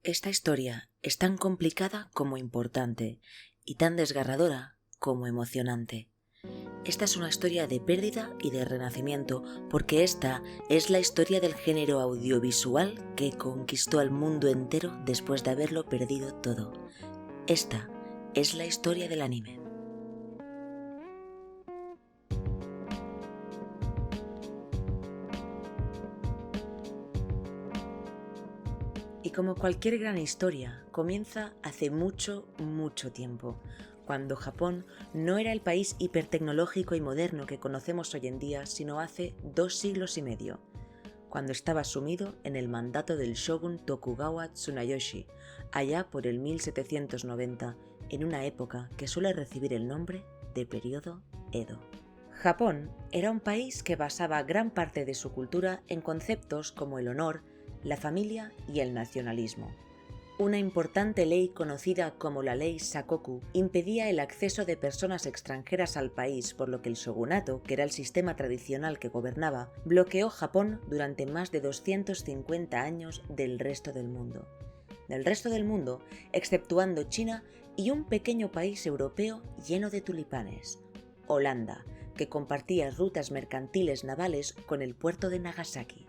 Esta historia es tan complicada como importante y tan desgarradora como emocionante. Esta es una historia de pérdida y de renacimiento porque esta es la historia del género audiovisual que conquistó al mundo entero después de haberlo perdido todo. Esta es la historia del anime. Y como cualquier gran historia, comienza hace mucho tiempo, cuando Japón no era el país hipertecnológico y moderno que conocemos hoy en día, sino hace 2 siglos y medio, cuando estaba sumido en el mandato del shogun Tokugawa Tsunayoshi, allá por el 1790, en una época que suele recibir el nombre de periodo Edo. Japón era un país que basaba gran parte de su cultura en conceptos como el honor, la familia y el nacionalismo. Una importante ley conocida como la Ley Sakoku impedía el acceso de personas extranjeras al país, por lo que el shogunato, que era el sistema tradicional que gobernaba, bloqueó Japón durante más de 250 años del resto del mundo. Del resto del mundo, exceptuando China y un pequeño país europeo lleno de tulipanes, Holanda, que compartía rutas mercantiles navales con el puerto de Nagasaki.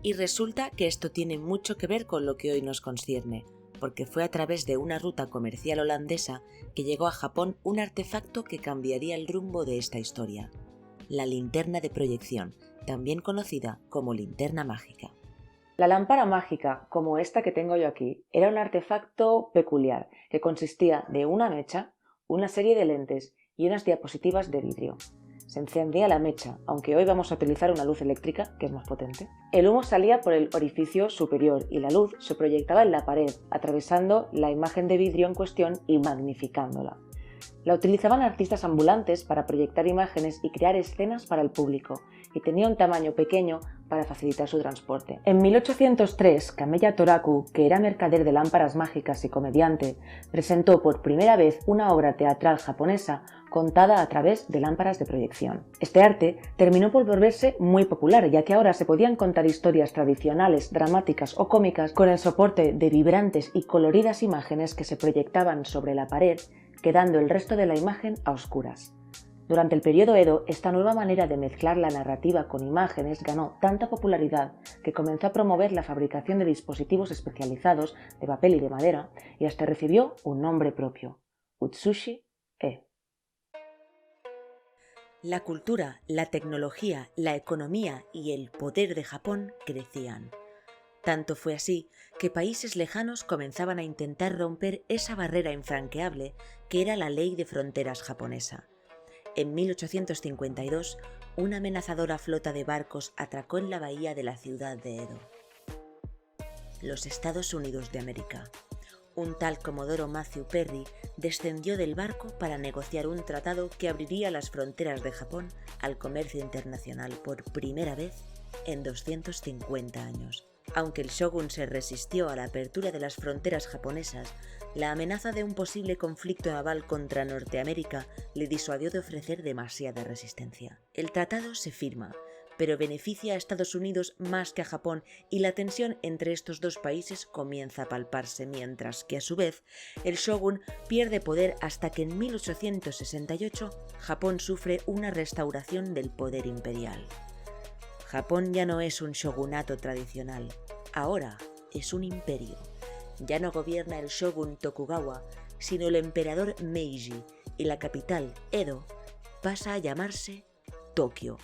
Y resulta que esto tiene mucho que ver con lo que hoy nos concierne, porque fue a través de una ruta comercial holandesa que llegó a Japón un artefacto que cambiaría el rumbo de esta historia: la linterna de proyección, también conocida como linterna mágica. La lámpara mágica, como esta que tengo yo aquí, era un artefacto peculiar que consistía de una mecha, una serie de lentes y unas diapositivas de vidrio. Se encendía la mecha, aunque hoy vamos a utilizar una luz eléctrica, que es más potente. El humo salía por el orificio superior y la luz se proyectaba en la pared, atravesando la imagen de vidrio en cuestión y magnificándola. La utilizaban artistas ambulantes para proyectar imágenes y crear escenas para el público, y tenía un tamaño pequeño para facilitar su transporte. En 1803, Kamiya Toraku, que era mercader de lámparas mágicas y comediante, presentó por primera vez una obra teatral japonesa contada a través de lámparas de proyección. Este arte terminó por volverse muy popular, ya que ahora se podían contar historias tradicionales, dramáticas o cómicas con el soporte de vibrantes y coloridas imágenes que se proyectaban sobre la pared, quedando el resto de la imagen a oscuras. Durante el periodo Edo, esta nueva manera de mezclar la narrativa con imágenes ganó tanta popularidad que comenzó a promover la fabricación de dispositivos especializados de papel y de madera, y hasta recibió un nombre propio: Utsushi-e. La cultura, la tecnología, la economía y el poder de Japón crecían. Tanto fue así que países lejanos comenzaban a intentar romper esa barrera infranqueable que era la ley de fronteras japonesa. En 1852, una amenazadora flota de barcos atracó en la bahía de la ciudad de Edo. Los Estados Unidos de América. Un tal Comodoro Matthew Perry descendió del barco para negociar un tratado que abriría las fronteras de Japón al comercio internacional por primera vez en 250 años. Aunque el shogun se resistió a la apertura de las fronteras japonesas, la amenaza de un posible conflicto naval contra Norteamérica le disuadió de ofrecer demasiada resistencia. El tratado se firma, pero beneficia a Estados Unidos más que a Japón, y la tensión entre estos dos países comienza a palparse, mientras que a su vez el shogun pierde poder hasta que en 1868 Japón sufre una restauración del poder imperial. Japón ya no es un shogunato tradicional, ahora es un imperio. Ya no gobierna el shogun Tokugawa, sino el emperador Meiji, y la capital, Edo, pasa a llamarse Tokio.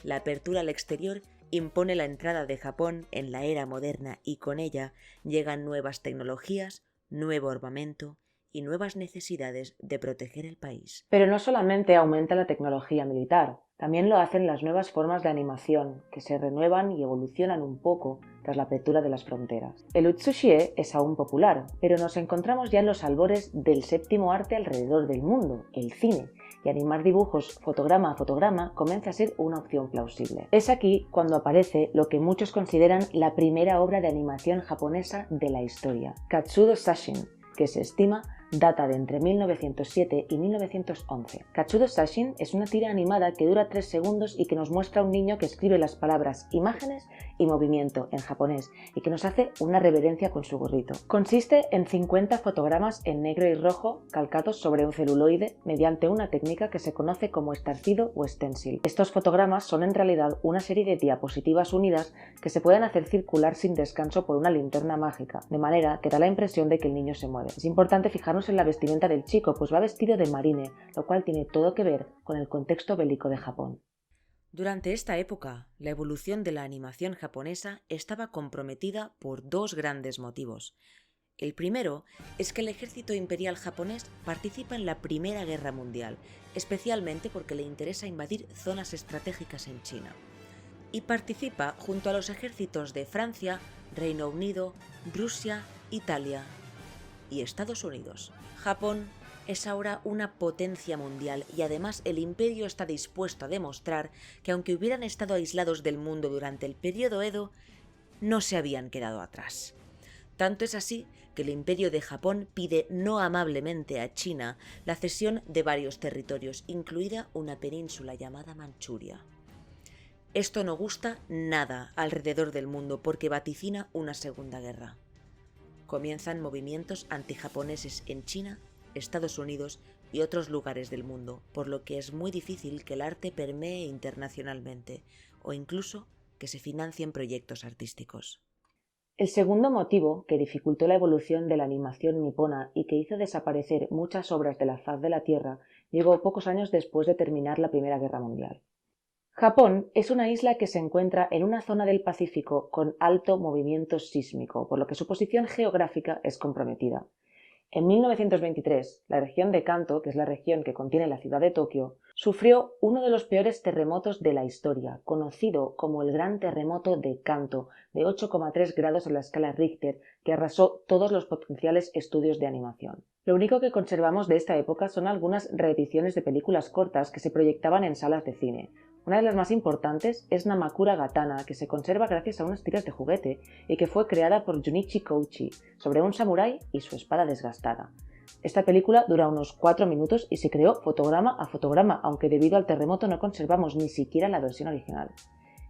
La apertura al exterior impone la entrada de Japón en la era moderna, y con ella llegan nuevas tecnologías, nuevo armamento y nuevas necesidades de proteger el país. Pero no solamente aumenta la tecnología militar, también lo hacen las nuevas formas de animación, que se renuevan y evolucionan un poco tras la apertura de las fronteras. El Utsushi-e es aún popular, pero nos encontramos ya en los albores del séptimo arte alrededor del mundo, el cine, y animar dibujos fotograma a fotograma comienza a ser una opción plausible. Es aquí cuando aparece lo que muchos consideran la primera obra de animación japonesa de la historia, Katsudo Sashin, que se estima data de entre 1907 y 1911. Kachudo Sashin es una tira animada que dura 3 segundos y que nos muestra a un niño que escribe las palabras imágenes y movimiento en japonés y que nos hace una reverencia con su gorrito. Consiste en 50 fotogramas en negro y rojo calcados sobre un celuloide mediante una técnica que se conoce como estarcido o stencil. Estos fotogramas son en realidad una serie de diapositivas unidas que se pueden hacer circular sin descanso por una linterna mágica, de manera que da la impresión de que el niño se mueve. Es importante fijarnos en la vestimenta del chico, pues va vestido de marine, lo cual tiene todo que ver con el contexto bélico de Japón. Durante esta época, la evolución de la animación japonesa estaba comprometida por dos grandes motivos. El primero es que el ejército imperial japonés participa en la Primera Guerra Mundial, especialmente porque le interesa invadir zonas estratégicas en China. Y participa junto a los ejércitos de Francia, Reino Unido, Rusia, Italia y Estados Unidos. Japón es ahora una potencia mundial y además el imperio está dispuesto a demostrar que aunque hubieran estado aislados del mundo durante el periodo Edo, no se habían quedado atrás. Tanto es así que el imperio de Japón pide no amablemente a China la cesión de varios territorios, incluida una península llamada Manchuria. Esto no gusta nada alrededor del mundo porque vaticina una segunda guerra. Comienzan movimientos antijaponeses en China, Estados Unidos y otros lugares del mundo, por lo que es muy difícil que el arte permee internacionalmente o incluso que se financien proyectos artísticos. El segundo motivo que dificultó la evolución de la animación nipona y que hizo desaparecer muchas obras de la faz de la Tierra llegó pocos años después de terminar la Primera Guerra Mundial. Japón es una isla que se encuentra en una zona del Pacífico con alto movimiento sísmico, por lo que su posición geográfica es comprometida. En 1923, la región de Kanto, que es la región que contiene la ciudad de Tokio, sufrió uno de los peores terremotos de la historia, conocido como el Gran Terremoto de Kanto, de 8,3 grados en la escala Richter, que arrasó todos los potenciales estudios de animación. Lo único que conservamos de esta época son algunas reediciones de películas cortas que se proyectaban en salas de cine. Una de las más importantes es Namakura Gatana, que se conserva gracias a unas tiras de juguete y que fue creada por Junichi Kouchi, sobre un samurái y su espada desgastada. Esta película dura unos 4 minutos y se creó fotograma a fotograma, aunque debido al terremoto no conservamos ni siquiera la versión original.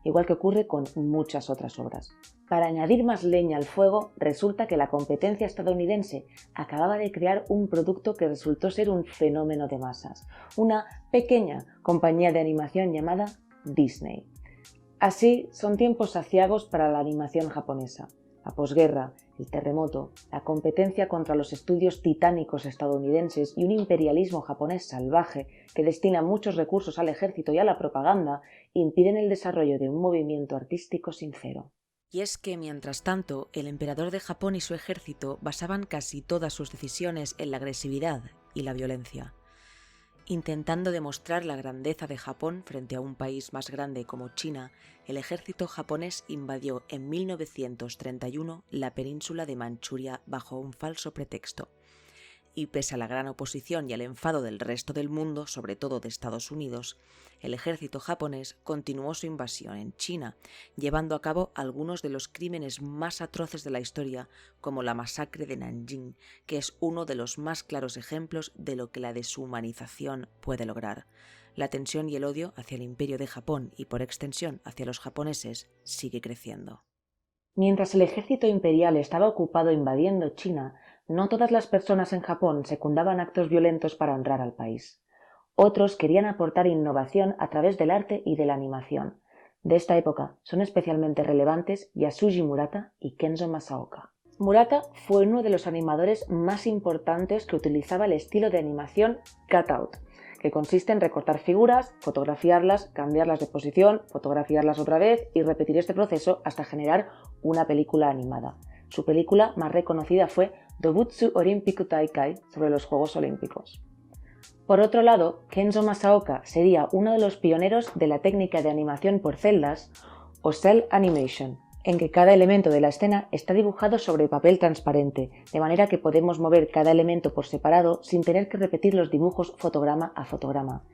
Igual que ocurre con muchas otras obras. Para añadir más leña al fuego, resulta que la competencia estadounidense acababa de crear un producto que resultó ser un fenómeno de masas, una pequeña compañía de animación llamada Disney. Así, son tiempos aciagos para la animación japonesa. La posguerra, el terremoto, la competencia contra los estudios titánicos estadounidenses y un imperialismo japonés salvaje que destina muchos recursos al ejército y a la propaganda impiden el desarrollo de un movimiento artístico sincero. Y es que, mientras tanto, el emperador de Japón y su ejército basaban casi todas sus decisiones en la agresividad y la violencia. Intentando demostrar la grandeza de Japón frente a un país más grande como China, el ejército japonés invadió en 1931 la península de Manchuria bajo un falso pretexto. Y pese a la gran oposición y al enfado del resto del mundo, sobre todo de Estados Unidos, el ejército japonés continuó su invasión en China, llevando a cabo algunos de los crímenes más atroces de la historia, como la masacre de Nanjing, que es uno de los más claros ejemplos de lo que la deshumanización puede lograr. La tensión y el odio hacia el imperio de Japón y, por extensión, hacia los japoneses, sigue creciendo. Mientras el ejército imperial estaba ocupado invadiendo China, no todas las personas en Japón secundaban actos violentos para honrar al país. Otros querían aportar innovación a través del arte y de la animación. De esta época son especialmente relevantes Yasuji Murata y Kenzo Masaoka. Murata fue uno de los animadores más importantes que utilizaba el estilo de animación cutout, que consiste en recortar figuras, fotografiarlas, cambiarlas de posición, fotografiarlas otra vez y repetir este proceso hasta generar una película animada. Su película más reconocida fue Dobutsu Olympic Taikai, sobre los Juegos Olímpicos. Por otro lado, Kenzo Masaoka sería uno de los pioneros de la técnica de animación por celdas o cell animation, en que cada elemento de la escena está dibujado sobre papel transparente, de manera que podemos mover cada elemento por separado sin tener que repetir los dibujos fotograma a fotograma.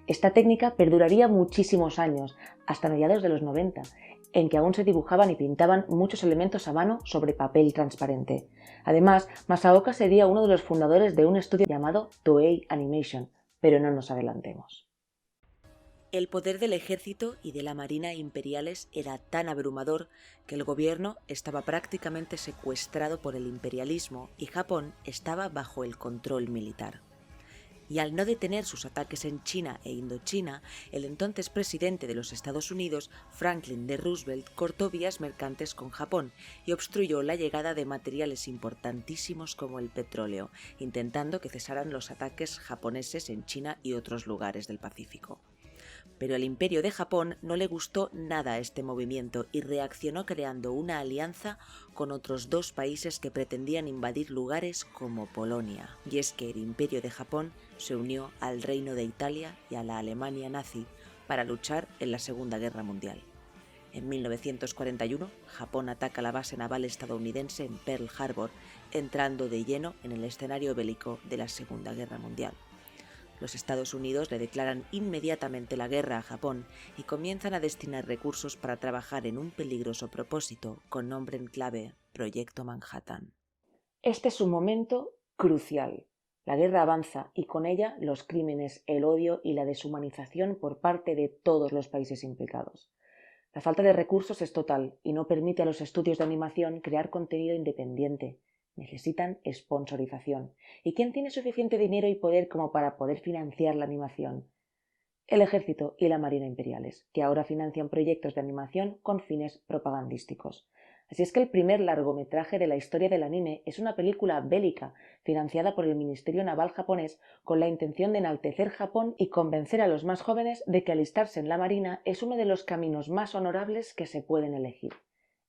Esta técnica perduraría muchísimos años, hasta mediados de los 90, en que aún se dibujaban y pintaban muchos elementos a mano sobre papel transparente. Además, Masaoka sería uno de los fundadores de un estudio llamado Toei Animation, pero no nos adelantemos. El poder del ejército y de la marina imperiales era tan abrumador que el gobierno estaba prácticamente secuestrado por el imperialismo y Japón estaba bajo el control militar. Y al no detener sus ataques en China e Indochina, el entonces presidente de los Estados Unidos, Franklin D. Roosevelt, cortó vías mercantes con Japón y obstruyó la llegada de materiales importantísimos como el petróleo, intentando que cesaran los ataques japoneses en China y otros lugares del Pacífico. Pero al Imperio de Japón no le gustó nada este movimiento y reaccionó creando una alianza con otros dos países que pretendían invadir lugares como Polonia. Y es que el Imperio de Japón se unió al Reino de Italia y a la Alemania nazi para luchar en la Segunda Guerra Mundial. En 1941, Japón ataca la base naval estadounidense en Pearl Harbor, entrando de lleno en el escenario bélico de la Segunda Guerra Mundial. Los Estados Unidos le declaran inmediatamente la guerra a Japón y comienzan a destinar recursos para trabajar en un peligroso propósito con nombre en clave Proyecto Manhattan. Este es un momento crucial. La guerra avanza y con ella los crímenes, el odio y la deshumanización por parte de todos los países implicados. La falta de recursos es total y no permite a los estudios de animación crear contenido independiente. Necesitan sponsorización. ¿Y quién tiene suficiente dinero y poder como para poder financiar la animación? El ejército y la marina imperiales, que ahora financian proyectos de animación con fines propagandísticos. Así es que el primer largometraje de la historia del anime es una película bélica financiada por el Ministerio Naval japonés con la intención de enaltecer Japón y convencer a los más jóvenes de que alistarse en la marina es uno de los caminos más honorables que se pueden elegir.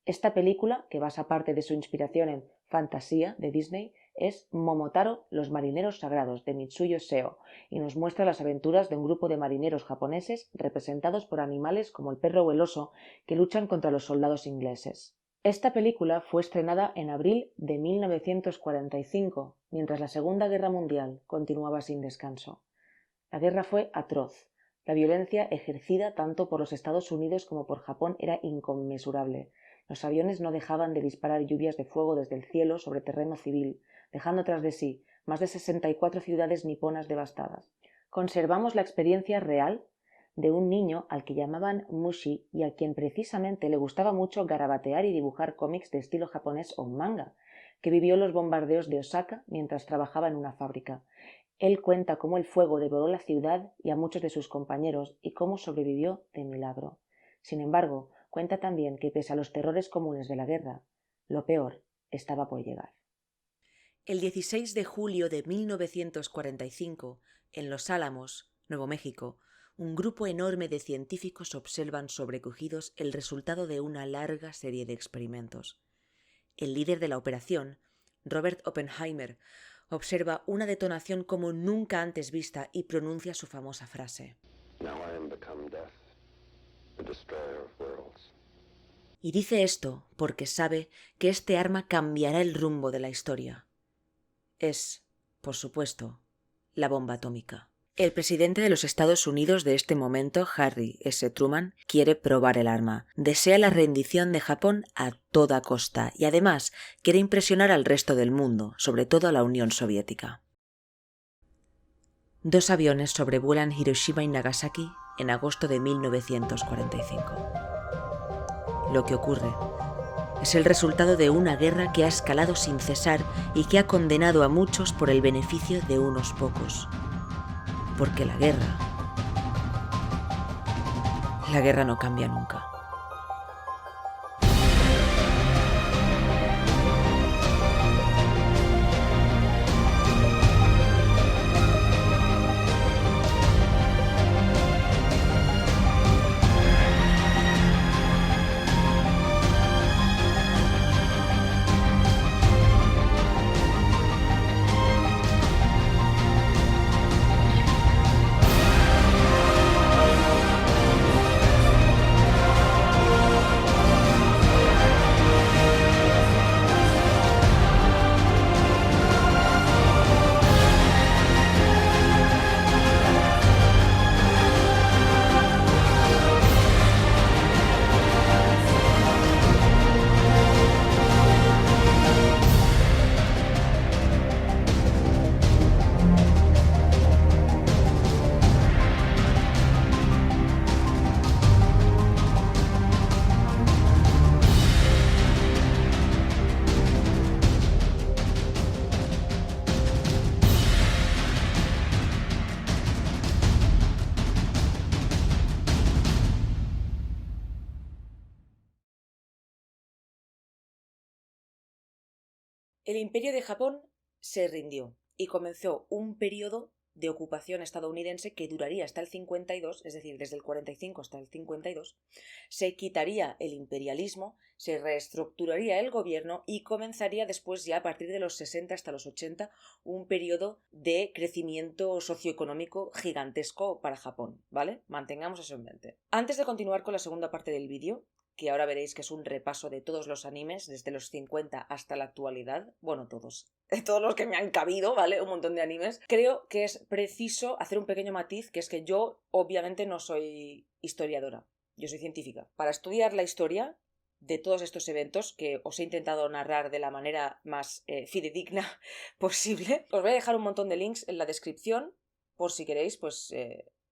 Esta película, que basa parte de su inspiración en Fantasía de Disney, es Momotaro, los marineros sagrados, de Mitsuyo Seo, y nos muestra las aventuras de un grupo de marineros japoneses representados por animales como el perro o el oso que luchan contra los soldados ingleses. Esta película fue estrenada en abril de 1945, mientras la Segunda Guerra Mundial continuaba sin descanso. La guerra fue atroz. La violencia ejercida tanto por los Estados Unidos como por Japón era inconmensurable. Los aviones no dejaban de disparar lluvias de fuego desde el cielo sobre terreno civil, dejando tras de sí más de 64 ciudades niponas devastadas. Conservamos la experiencia real de un niño al que llamaban Mushi y a quien precisamente le gustaba mucho garabatear y dibujar cómics de estilo japonés o manga, que vivió los bombardeos de Osaka mientras trabajaba en una fábrica. Él cuenta cómo el fuego devoró la ciudad y a muchos de sus compañeros y cómo sobrevivió de milagro. Sin embargo, cuenta también que pese a los terrores comunes de la guerra, lo peor estaba por llegar. El 16 de julio de 1945, en Los Álamos, Nuevo México, un grupo enorme de científicos observan sobrecogidos el resultado de una larga serie de experimentos. El líder de la operación, Robert Oppenheimer, observa una detonación como nunca antes vista y pronuncia su famosa frase. Y dice esto porque sabe que este arma cambiará el rumbo de la historia. Es, por supuesto, la bomba atómica. El presidente de los Estados Unidos de este momento, Harry S. Truman, quiere probar el arma. Desea la rendición de Japón a toda costa y además quiere impresionar al resto del mundo, sobre todo a la Unión Soviética. 2 aviones sobrevuelan Hiroshima y Nagasaki en agosto de 1945. Lo que ocurre es el resultado de una guerra que ha escalado sin cesar y que ha condenado a muchos por el beneficio de unos pocos. Porque la guerra no cambia nunca. El Imperio de Japón se rindió y comenzó un periodo de ocupación estadounidense que duraría hasta el 52, es decir, desde el 45 hasta el 52, se quitaría el imperialismo, se reestructuraría el gobierno y comenzaría después, ya a partir de los 60 hasta los 80, un periodo de crecimiento socioeconómico gigantesco para Japón, ¿vale? Mantengamos eso en mente. Antes de continuar con la segunda parte del vídeo, que ahora veréis que es un repaso de todos los animes desde los 50 hasta la actualidad, bueno, todos los que me han cabido, ¿vale? Un montón de animes. Creo que es preciso hacer un pequeño matiz, que es que yo obviamente no soy historiadora, yo soy científica. Para estudiar la historia de todos estos eventos que os he intentado narrar de la manera más fidedigna posible, os voy a dejar un montón de links en la descripción por si queréis, pues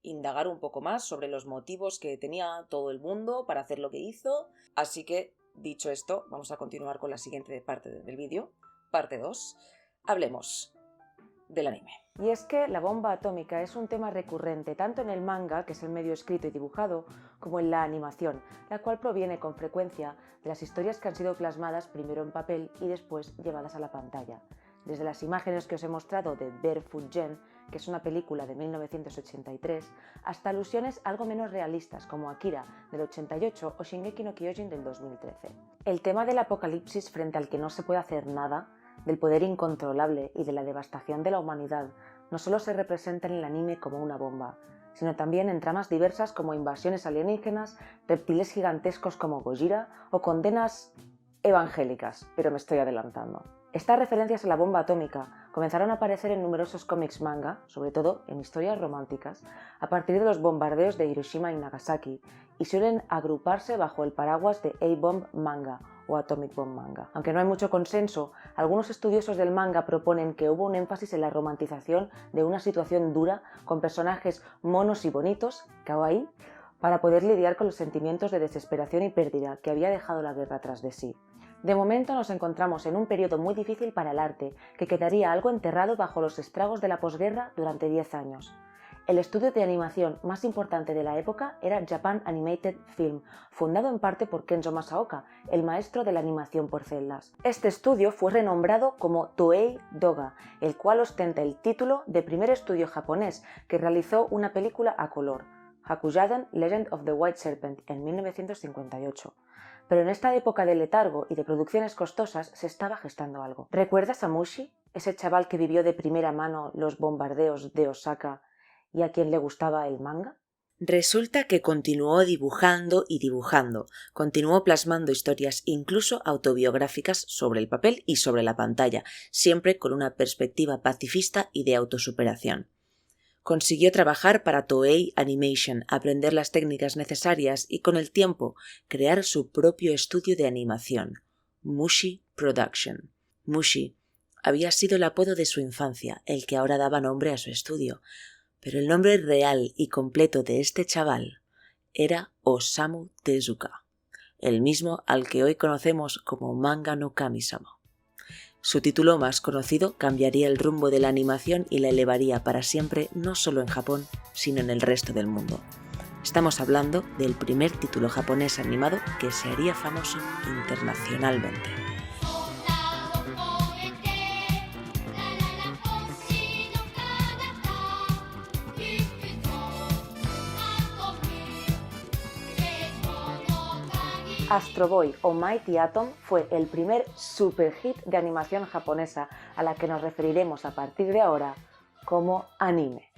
indagar un poco más sobre los motivos que tenía todo el mundo para hacer lo que hizo. Así que, dicho esto, vamos a continuar con la siguiente parte del vídeo, parte 2. Hablemos del anime. Y es que la bomba atómica es un tema recurrente tanto en el manga, que es el medio escrito y dibujado, como en la animación, la cual proviene con frecuencia de las historias que han sido plasmadas primero en papel y después llevadas a la pantalla. Desde las imágenes que os he mostrado de Barefoot Gen, que es una película de 1983, hasta alusiones algo menos realistas como Akira del 88 o Shingeki no Kyojin del 2013. El tema del apocalipsis frente al que no se puede hacer nada, del poder incontrolable y de la devastación de la humanidad, no solo se representa en el anime como una bomba, sino también en tramas diversas como invasiones alienígenas, reptiles gigantescos como Gojira o condenas evangélicas, pero me estoy adelantando. Estas referencias a la bomba atómica comenzaron a aparecer en numerosos cómics manga, sobre todo en historias románticas, a partir de los bombardeos de Hiroshima y Nagasaki, y suelen agruparse bajo el paraguas de A-Bomb Manga o Atomic Bomb Manga. Aunque no hay mucho consenso, algunos estudiosos del manga proponen que hubo un énfasis en la romantización de una situación dura con personajes monos y bonitos, kawaii, para poder lidiar con los sentimientos de desesperación y pérdida que había dejado la guerra tras de sí. De momento nos encontramos en un periodo muy difícil para el arte, que quedaría algo enterrado bajo los estragos de la posguerra durante 10 años. El estudio de animación más importante de la época era Japan Animated Film, fundado en parte por Kenzo Masaoka, el maestro de la animación por celdas. Este estudio fue renombrado como Toei Doga, el cual ostenta el título de primer estudio japonés que realizó una película a color, Hakuyaden Legend of the White Serpent, en 1958. Pero en esta época de letargo y de producciones costosas se estaba gestando algo. ¿Recuerdas a Mushi, ese chaval que vivió de primera mano los bombardeos de Osaka y a quien le gustaba el manga? Resulta que continuó dibujando y dibujando, continuó plasmando historias incluso autobiográficas sobre el papel y sobre la pantalla, siempre con una perspectiva pacifista y de autosuperación. Consiguió trabajar para Toei Animation, aprender las técnicas necesarias y con el tiempo crear su propio estudio de animación, Mushi Production. Mushi había sido el apodo de su infancia, el que ahora daba nombre a su estudio, pero el nombre real y completo de este chaval era Osamu Tezuka, el mismo al que hoy conocemos como Manga no Kami-sama. Su título más conocido cambiaría el rumbo de la animación y la elevaría para siempre no solo en Japón, sino en el resto del mundo. Estamos hablando del primer título japonés animado que se haría famoso internacionalmente. Astro Boy o Mighty Atom fue el primer superhit de animación japonesa a la que nos referiremos a partir de ahora como anime.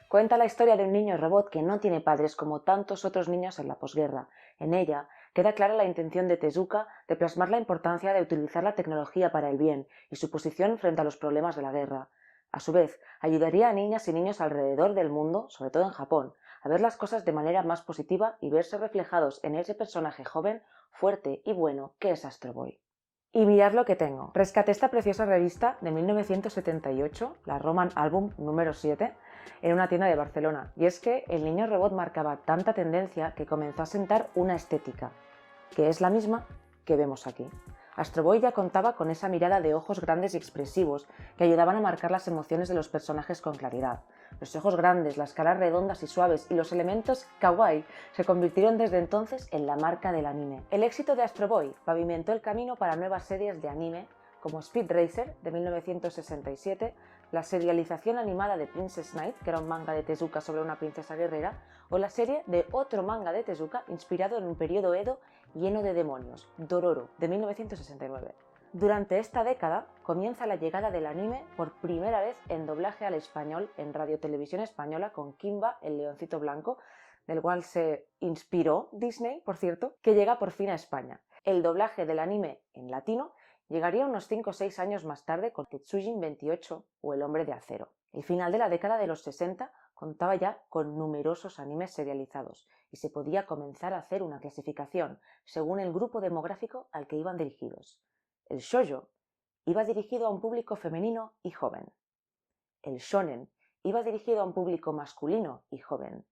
Cuenta la historia de un niño robot que no tiene padres como tantos otros niños en la posguerra. En ella queda clara la intención de Tezuka de plasmar la importancia de utilizar la tecnología para el bien y su posición frente a los problemas de la guerra. A su vez, ayudaría a niñas y niños alrededor del mundo, sobre todo en Japón, a ver las cosas de manera más positiva y verse reflejados en ese personaje joven, fuerte y bueno que es Astro Boy. Y mirad lo que tengo. Rescaté esta preciosa revista de 1978, la Roman Album número 7, en una tienda de Barcelona. Y es que el niño robot marcaba tanta tendencia que comenzó a sentar una estética, que es la misma que vemos aquí. Astro Boy ya contaba con esa mirada de ojos grandes y expresivos que ayudaban a marcar las emociones de los personajes con claridad. Los ojos grandes, las caras redondas y suaves y los elementos kawaii se convirtieron desde entonces en la marca del anime. El éxito de Astro Boy pavimentó el camino para nuevas series de anime como Speed Racer de 1967, la serialización animada de Princess Knight, que era un manga de Tezuka sobre una princesa guerrera, o la serie de otro manga de Tezuka inspirado en un periodo Edo lleno de demonios, Dororo, de 1969. Durante esta década comienza la llegada del anime por primera vez en doblaje al español en Radio Televisión Española con Kimba, el leoncito blanco, del cual se inspiró Disney, por cierto, que llega por fin a España. El doblaje del anime en latino llegaría unos 5 o 6 años más tarde con Tetsujin 28 o El hombre de acero. El final de la década de los 60 contaba ya con numerosos animes serializados y se podía comenzar a hacer una clasificación según el grupo demográfico al que iban dirigidos. El shoujo iba dirigido a un público femenino y joven. El shonen iba dirigido a un público masculino y joven.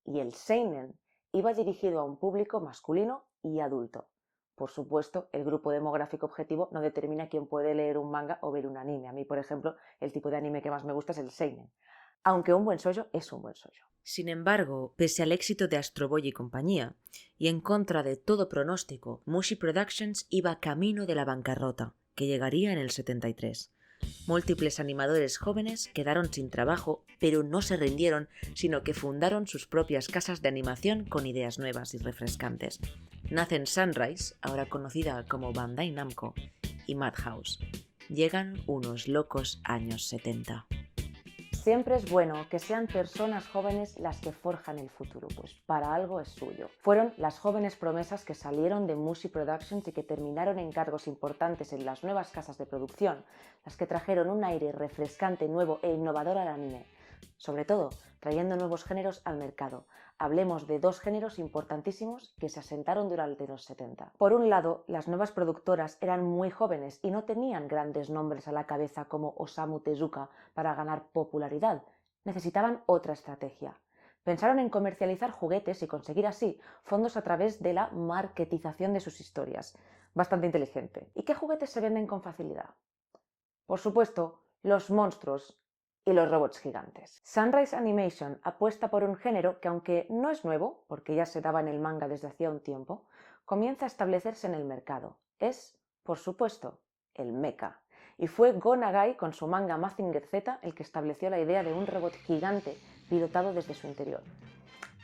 Y el seinen iba dirigido a un público masculino y adulto. Por supuesto, el grupo demográfico objetivo no determina quién puede leer un manga o ver un anime. A mí, por ejemplo, el tipo de anime que más me gusta es el seinen. Aunque un buen shoujo es un buen shoujo. Sin embargo, pese al éxito de Astro Boy y compañía, y en contra de todo pronóstico, Mushi Productions iba camino de la bancarrota, que llegaría en el 73. Múltiples animadores jóvenes quedaron sin trabajo, pero no se rindieron, sino que fundaron sus propias casas de animación con ideas nuevas y refrescantes. Nacen Sunrise, ahora conocida como Bandai Namco, y Madhouse. Llegan unos locos años 70. Siempre es bueno que sean personas jóvenes las que forjan el futuro, pues para algo es suyo. Fueron las jóvenes promesas que salieron de Mushi Productions y que terminaron en cargos importantes en las nuevas casas de producción, las que trajeron un aire refrescante, nuevo e innovador al anime. Sobre todo, trayendo nuevos géneros al mercado. Hablemos de dos géneros importantísimos que se asentaron durante los 70. Por un lado, las nuevas productoras eran muy jóvenes y no tenían grandes nombres a la cabeza como Osamu Tezuka para ganar popularidad. Necesitaban otra estrategia. Pensaron en comercializar juguetes y conseguir así fondos a través de la marketización de sus historias. Bastante inteligente. ¿Y qué juguetes se venden con facilidad? Por supuesto, los monstruos y los robots gigantes. Sunrise Animation apuesta por un género que, aunque no es nuevo, porque ya se daba en el manga desde hacía un tiempo, comienza a establecerse en el mercado. Es, por supuesto, el mecha. Y fue Go Nagai con su manga Mazinger Z el que estableció la idea de un robot gigante pilotado desde su interior.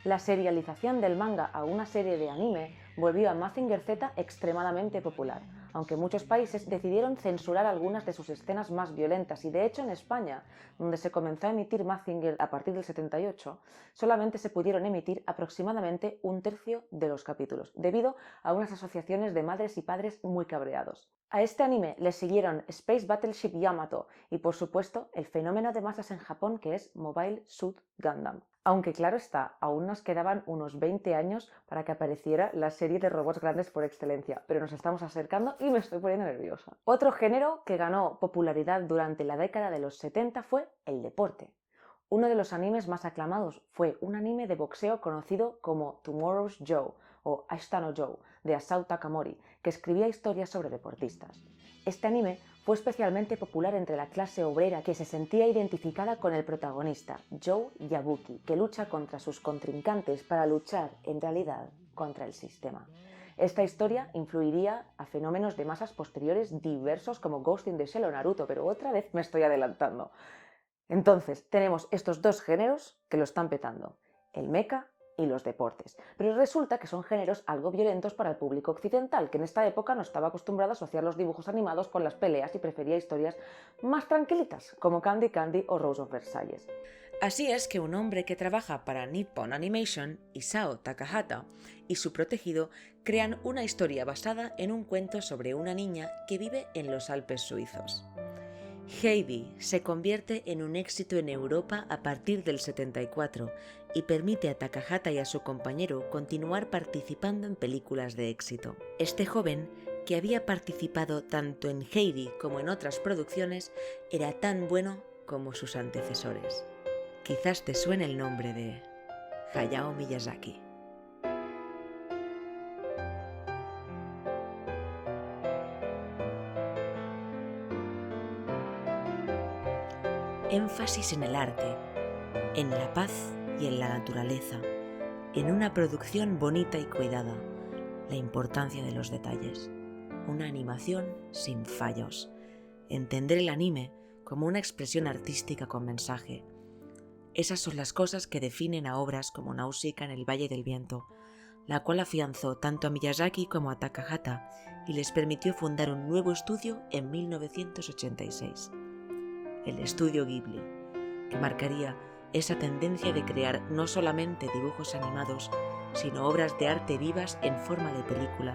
La serialización del manga a una serie de anime volvió a Mazinger Z extremadamente popular, aunque muchos países decidieron censurar algunas de sus escenas más violentas y de hecho en España, donde se comenzó a emitir Mazinger a partir del 78, solamente se pudieron emitir aproximadamente un tercio de los capítulos, debido a unas asociaciones de madres y padres muy cabreados. A este anime le siguieron Space Battleship Yamato y por supuesto el fenómeno de masas en Japón que es Mobile Suit Gundam. Aunque claro está, aún nos quedaban unos 20 años para que apareciera la serie de robots grandes por excelencia, pero nos estamos acercando y me estoy poniendo nerviosa. Otro género que ganó popularidad durante la década de los 70 fue el deporte. Uno de los animes más aclamados fue un anime de boxeo conocido como Tomorrow's Joe o Ashita no Joe de Asao Takamori, que escribía historias sobre deportistas. Este anime fue especialmente popular entre la clase obrera que se sentía identificada con el protagonista, Joe Yabuki, que lucha contra sus contrincantes para luchar, en realidad, contra el sistema. Esta historia influiría a fenómenos de masas posteriores diversos como Ghost in the Shell o Naruto, pero otra vez me estoy adelantando. Entonces, tenemos estos dos géneros que lo están petando, el mecha y los deportes. Pero resulta que son géneros algo violentos para el público occidental, que en esta época no estaba acostumbrado a asociar los dibujos animados con las peleas y prefería historias más tranquilitas, como Candy Candy o Rose of Versailles. Así es que un hombre que trabaja para Nippon Animation, Isao Takahata, y su protegido crean una historia basada en un cuento sobre una niña que vive en los Alpes suizos. Heidi se convierte en un éxito en Europa a partir del 74 y permite a Takahata y a su compañero continuar participando en películas de éxito. Este joven, que había participado tanto en Heidi como en otras producciones, era tan bueno como sus antecesores. Quizás te suene el nombre de Hayao Miyazaki. Énfasis en el arte, en la paz y en la naturaleza, en una producción bonita y cuidada, la importancia de los detalles. una animación sin fallos. Entender el anime como una expresión artística con mensaje. Esas son las cosas que definen a obras como Náusica en el Valle del Viento, la cual afianzó tanto a Miyazaki como a Takahata y les permitió fundar un nuevo estudio en 1986, el Estudio Ghibli, que marcaría esa tendencia de crear no solamente dibujos animados, sino obras de arte vivas en forma de película,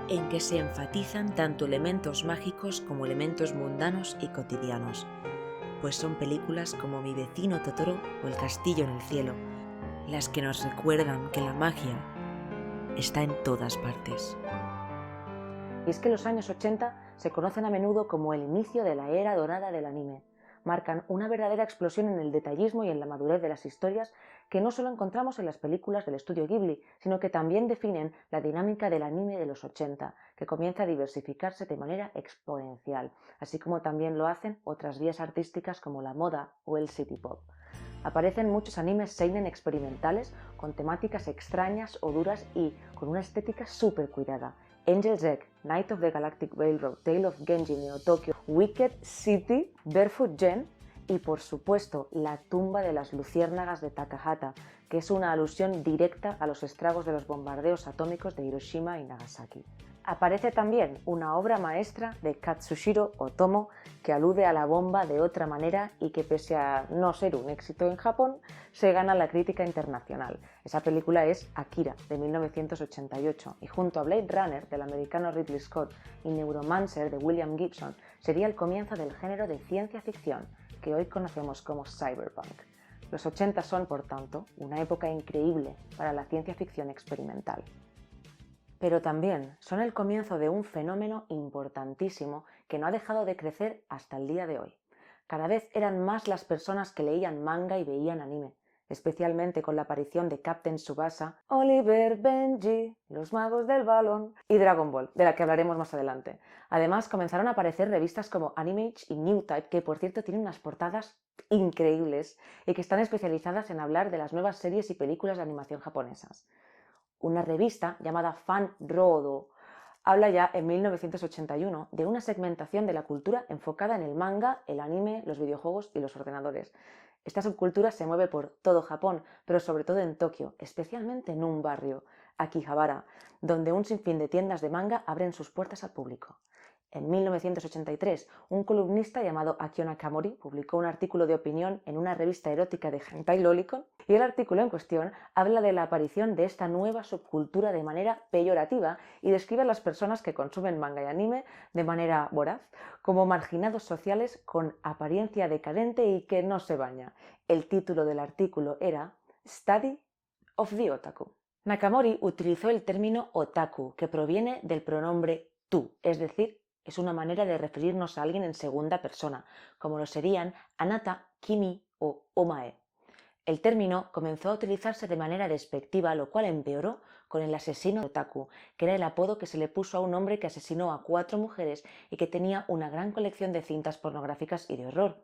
en que se enfatizan tanto elementos mágicos como elementos mundanos y cotidianos, pues son películas como Mi vecino Totoro o El castillo en el cielo, las que nos recuerdan que la magia está en todas partes. Y es que los años 80 se conocen a menudo como el inicio de la era dorada del anime. Marcan una verdadera explosión en el detallismo y en la madurez de las historias que no solo encontramos en las películas del estudio Ghibli, sino que también definen la dinámica del anime de los 80, que comienza a diversificarse de manera exponencial, así como también lo hacen otras vías artísticas como la moda o el city pop. Aparecen muchos animes seinen experimentales con temáticas extrañas o duras y con una estética súper cuidada. Angel's Egg, Night of the Galactic Railroad, Tale of Genji, Neo Tokyo, Wicked City, Barefoot Gen y por supuesto La tumba de las luciérnagas de Takahata, que es una alusión directa a los estragos de los bombardeos atómicos de Hiroshima y Nagasaki. Aparece también una obra maestra de Katsushiro Otomo que alude a la bomba de otra manera y que pese a no ser un éxito en Japón, se gana la crítica internacional. Esa película es Akira, de 1988, y junto a Blade Runner, del americano Ridley Scott, y Neuromancer, de William Gibson, sería el comienzo del género de ciencia ficción, que hoy conocemos como cyberpunk. Los 80 son, por tanto, una época increíble para la ciencia ficción experimental. Pero también son el comienzo de un fenómeno importantísimo que no ha dejado de crecer hasta el día de hoy. Cada vez eran más las personas que leían manga y veían anime, especialmente con la aparición de Captain Tsubasa, Oliver, Benji, los magos del balón y Dragon Ball, de la que hablaremos más adelante. Además, comenzaron a aparecer revistas como Animage y New Type, que por cierto tienen unas portadas increíbles y que están especializadas en hablar de las nuevas series y películas de animación japonesas. Una revista llamada Fan Rodo habla ya en 1981 de una segmentación de la cultura enfocada en el manga, el anime, los videojuegos y los ordenadores. Esta subcultura se mueve por todo Japón, pero sobre todo en Tokio, especialmente en un barrio, Akihabara, donde un sinfín de tiendas de manga abren sus puertas al público. En 1983, un columnista llamado Akio Nakamori publicó un artículo de opinión en una revista erótica de Hentai Lolicon y el artículo en cuestión habla de la aparición de esta nueva subcultura de manera peyorativa y describe a las personas que consumen manga y anime de manera voraz como marginados sociales con apariencia decadente y que no se baña. El título del artículo era Study of the Otaku. Nakamori utilizó el término otaku, que proviene del pronombre tú, es decir, es una manera de referirnos a alguien en segunda persona, como lo serían anata, kimi o omae. El término comenzó a utilizarse de manera despectiva, lo cual empeoró con el asesino otaku, que era el apodo que se le puso a un hombre que asesinó a 4 mujeres y que tenía una gran colección de cintas pornográficas y de horror.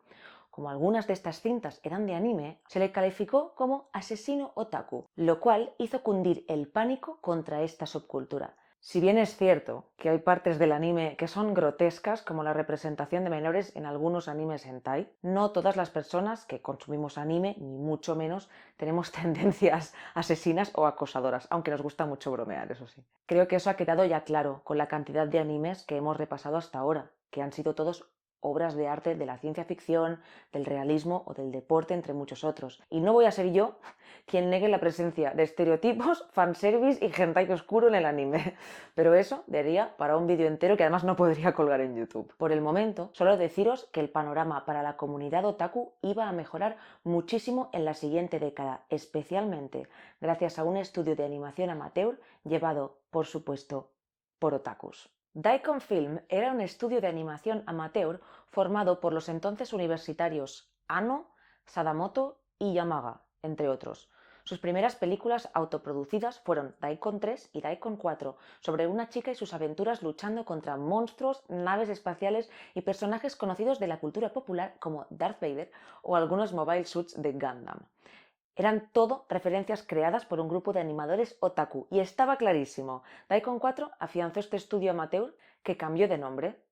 Como algunas de estas cintas eran de anime, se le calificó como asesino otaku, lo cual hizo cundir el pánico contra esta subcultura. Si bien es cierto que hay partes del anime que son grotescas, como la representación de menores en algunos animes hentai, no todas las personas que consumimos anime, ni mucho menos, tenemos tendencias asesinas o acosadoras, aunque nos gusta mucho bromear, eso sí. Creo que eso ha quedado ya claro con la cantidad de animes que hemos repasado hasta ahora, que han sido todos obras de arte de la ciencia ficción, del realismo o del deporte, entre muchos otros. Y no voy a ser yo quien negue la presencia de estereotipos, fanservice y hentai oscuro en el anime. Pero eso daría para un vídeo entero que además no podría colgar en YouTube. Por el momento, solo deciros que el panorama para la comunidad otaku iba a mejorar muchísimo en la siguiente década, especialmente gracias a un estudio de animación amateur llevado, por supuesto, por otakus. Daikon Film era un estudio de animación amateur formado por los entonces universitarios Ano, Sadamoto y Yamaga, entre otros. Sus primeras películas autoproducidas fueron Daikon 3 y Daikon 4, sobre una chica y sus aventuras luchando contra monstruos, naves espaciales y personajes conocidos de la cultura popular como Darth Vader o algunos mobile suits de Gundam. Eran todo referencias creadas por un grupo de animadores otaku y estaba clarísimo. Daikon 4 afianzó este estudio amateur que cambió de nombre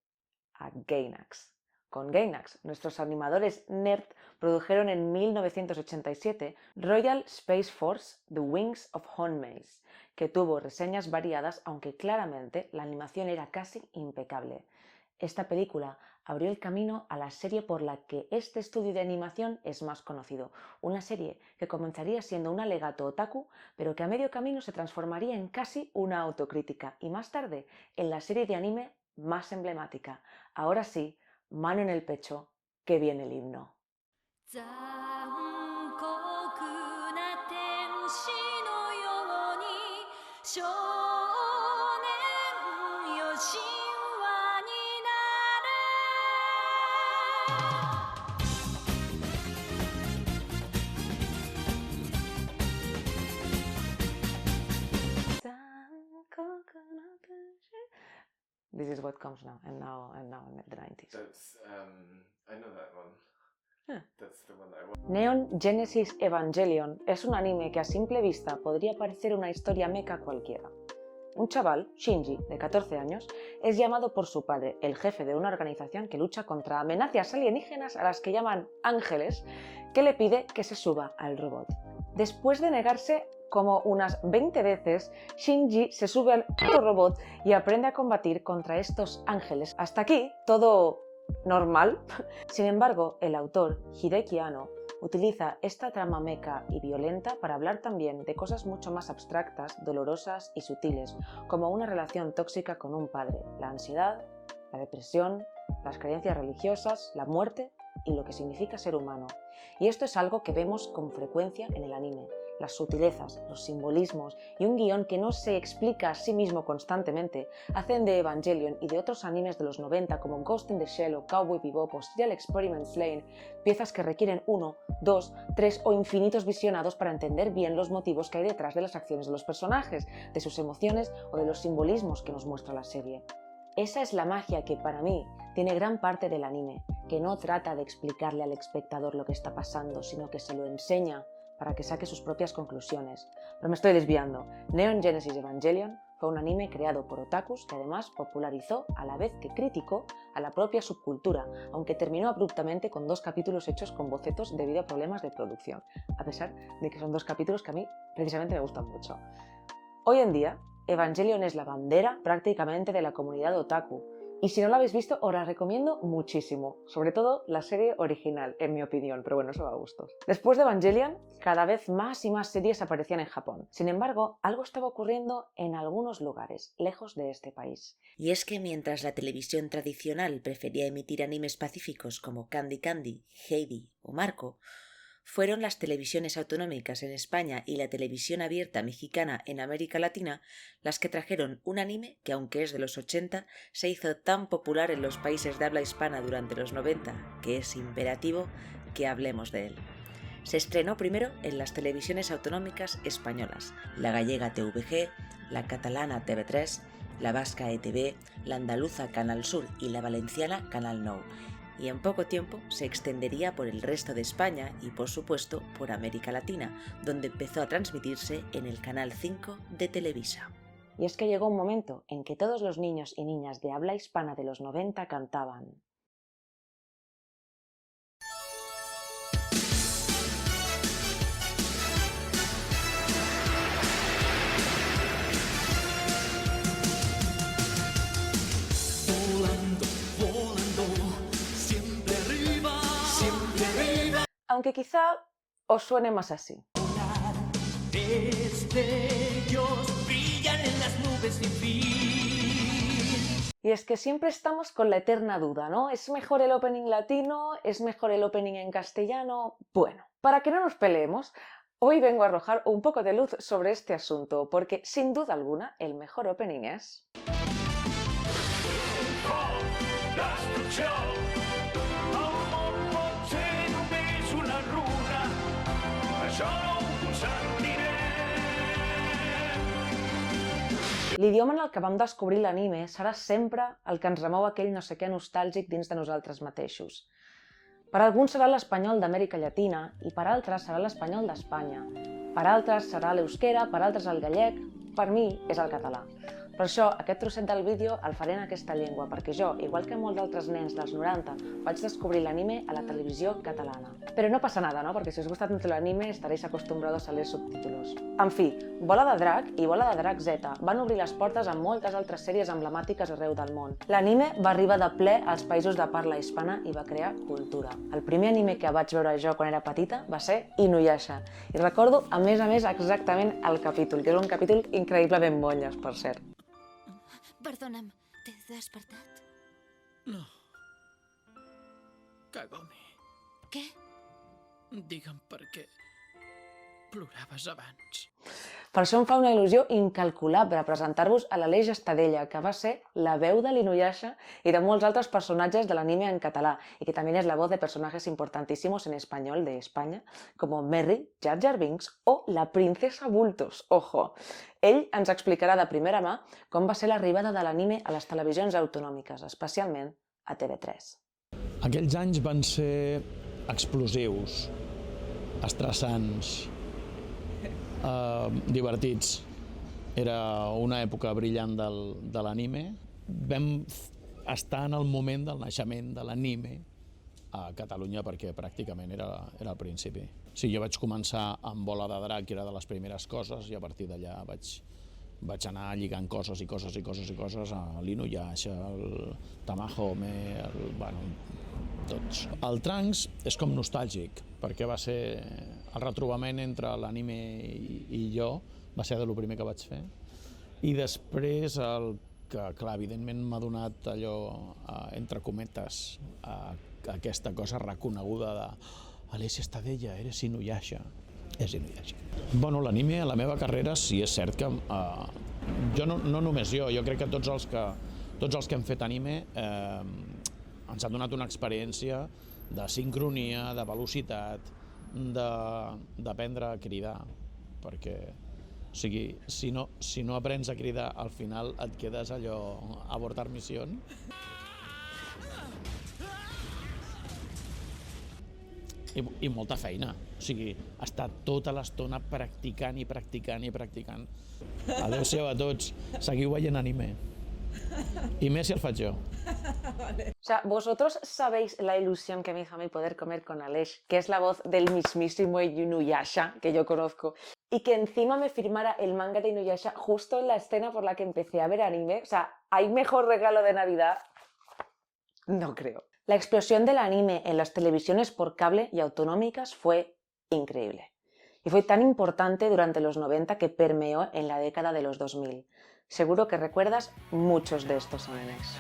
a Gainax. Con Gainax, nuestros animadores nerd produjeron en 1987 Royal Space Force The Wings of Honmace, que tuvo reseñas variadas, aunque claramente la animación era casi impecable. Esta película abrió el camino a la serie por la que este estudio de animación es más conocido, una serie que comenzaría siendo un alegato otaku, pero que a medio camino se transformaría en casi una autocrítica y más tarde en la serie de anime más emblemática. Ahora sí, mano en el pecho, que viene el himno. This is what comes now, and now in the 90s. That's, I know that one. Yeah. That's the one I want. Neon Genesis Evangelion es un anime que a simple vista podría parecer una historia mecha cualquiera. Un chaval, Shinji, de 14 años, es llamado por su padre, el jefe de una organización que lucha contra amenazas alienígenas a las que llaman ángeles, que le pide que se suba al robot. Después de negarse como unas 20 veces, Shinji se sube al robot y aprende a combatir contra estos ángeles. Hasta aquí, todo normal. Sin embargo, el autor, Hideki Anno, utiliza esta trama mecha y violenta para hablar también de cosas mucho más abstractas, dolorosas y sutiles, como una relación tóxica con un padre, la ansiedad, la depresión, las creencias religiosas, la muerte y lo que significa ser humano. Y esto es algo que vemos con frecuencia en el anime. Las sutilezas, los simbolismos y un guión que no se explica a sí mismo constantemente hacen de Evangelion y de otros animes de los 90 como Ghost in the Shell o Cowboy Bebop o Serial Experiment Lane piezas que requieren 1, 2, 3 o infinitos visionados para entender bien los motivos que hay detrás de las acciones de los personajes, de sus emociones o de los simbolismos que nos muestra la serie. Esa es la magia que para mí tiene gran parte del anime, que no trata de explicarle al espectador lo que está pasando, sino que se lo enseña para que saque sus propias conclusiones. Pero me estoy desviando. Neon Genesis Evangelion fue un anime creado por otakus que además popularizó a la vez que criticó a la propia subcultura, aunque terminó abruptamente con 2 capítulos hechos con bocetos debido a problemas de producción, a pesar de que son 2 capítulos que a mí precisamente me gustan mucho. Hoy en día, Evangelion es la bandera prácticamente de la comunidad otaku, y si no la habéis visto os la recomiendo muchísimo, sobre todo la serie original, en mi opinión, pero bueno, eso va a gustos. Después de Evangelion, cada vez más y más series aparecían en Japón. Sin embargo, algo estaba ocurriendo en algunos lugares, lejos de este país. Y es que mientras la televisión tradicional prefería emitir animes pacíficos como Candy Candy, Heidi o Marco, fueron las televisiones autonómicas en España y la televisión abierta mexicana en América Latina las que trajeron un anime que, aunque es de los 80, se hizo tan popular en los países de habla hispana durante los 90 que es imperativo que hablemos de él. Se estrenó primero en las televisiones autonómicas españolas, la gallega TVG, la catalana TV3, la vasca ETV, la andaluza Canal Sur y la valenciana Canal Nou, y en poco tiempo se extendería por el resto de España y, por supuesto, por América Latina, donde empezó a transmitirse en el Canal 5 de Televisa. Y es que llegó un momento en que todos los niños y niñas de habla hispana de los 90 cantaban: aunque quizá os suene más así. Destellos brillan en las nubes sin fin. Y es que siempre estamos con la eterna duda, ¿no? ¿Es mejor el opening latino? ¿Es mejor el opening en castellano? Bueno, para que no nos peleemos, hoy vengo a arrojar un poco de luz sobre este asunto, porque sin duda alguna el mejor opening es... L'idioma en el que vam descobrir l'anime serà sempre el que ens remou aquell no sé què nostàlgic dins de nosaltres mateixos. Per alguns serà l'espanyol d'Amèrica Llatina i per altres serà l'espanyol d'Espanya. Per altres serà l'euskera, per altres el gallec, per mi és el català. Per això, aquest trosset del vídeo el faré en aquesta llengua, perquè jo, igual que molts d'altres nens dels 90, vaig descobrir l'anime a la televisió catalana. Però no passa nada, ¿no? Perquè si us gusta tanto l'anime estaréis acostumbrados a leer subtítulos. En fi, Bola de Drac i Bola de Drac Z van obrir les portes a moltes altres sèries emblemàtiques arreu del món. L'anime va arribar de ple als països de parla hispana i va crear cultura. El primer anime que vaig veure jo quan era petita va ser Inuyasha. I recordo, a més, exactament el capítol, que és un capítol increïblement molles, per cert. Perdona'm, t'he despertat? No. Kagome, Què? digue'm per què ploraves abans. Per això em fa una il·lusió incalculable presentar-vos a l'Aleix Estadella, que va ser la veu de l'Inuyasha i de molts altres personatges de l'anime en català, i que també és la voz de personajes importantísimos en español de España, com Merry, Jar Jar Binks o la princesa Bultos, ojo. Ell ens explicarà de primera mà com va ser l'arribada de l'anime a les televisions autonòmiques, especialment a TV3. Aquells anys van ser explosius, estressants, divertits. Era una època brillant de l'anime. Vam estar en el moment del naixement de l'anime a Catalunya perquè pràcticament era al principi. Sí, jo vaig començar amb Bola de Drac, que era de les primeres coses, i a partir d'allà vaig anar lligant coses i coses i coses i coses a l'Inuyasha, el Tamahome, tots. El Trunks és com nostàlgic, perquè va ser el retrobament entre l'anime i jo, va ser de lo primer que vaig fer. I després el que, clar, evidentment m'ha donat allò, entre cometes, aquesta cosa reconeguda de Aleix Estadella, eres Inuyasha. És Inuyasha. Bueno, l'anime a la meva carrera sí és cert que jo no només jo crec que tots els que hem fet anime ens ha donat una experiència de sincronia, de velocitat, d'aprendre a cridar, perquè o sigui, si no aprens a cridar, al final et quedes allò abortar missió. I molta feina, o sigui, estar tota l'estona practicant i practicant i practicant. Adéu-siau a tots, seguiu veient anime. Y més si el faig jo. O sea, vosotros sabéis la ilusión que me hizo a mí poder comer con Aleix, que es la voz del mismísimo Inuyasha que yo conozco, y que encima me firmara el manga de Inuyasha justo en la escena por la que empecé a ver anime. O sea, ¿hay mejor regalo de Navidad? No creo. La explosión del anime en las televisiones por cable y autonómicas fue increíble. Y fue tan importante durante los 90 que permeó en la década de los 2000. Seguro que recuerdas muchos de estos animes.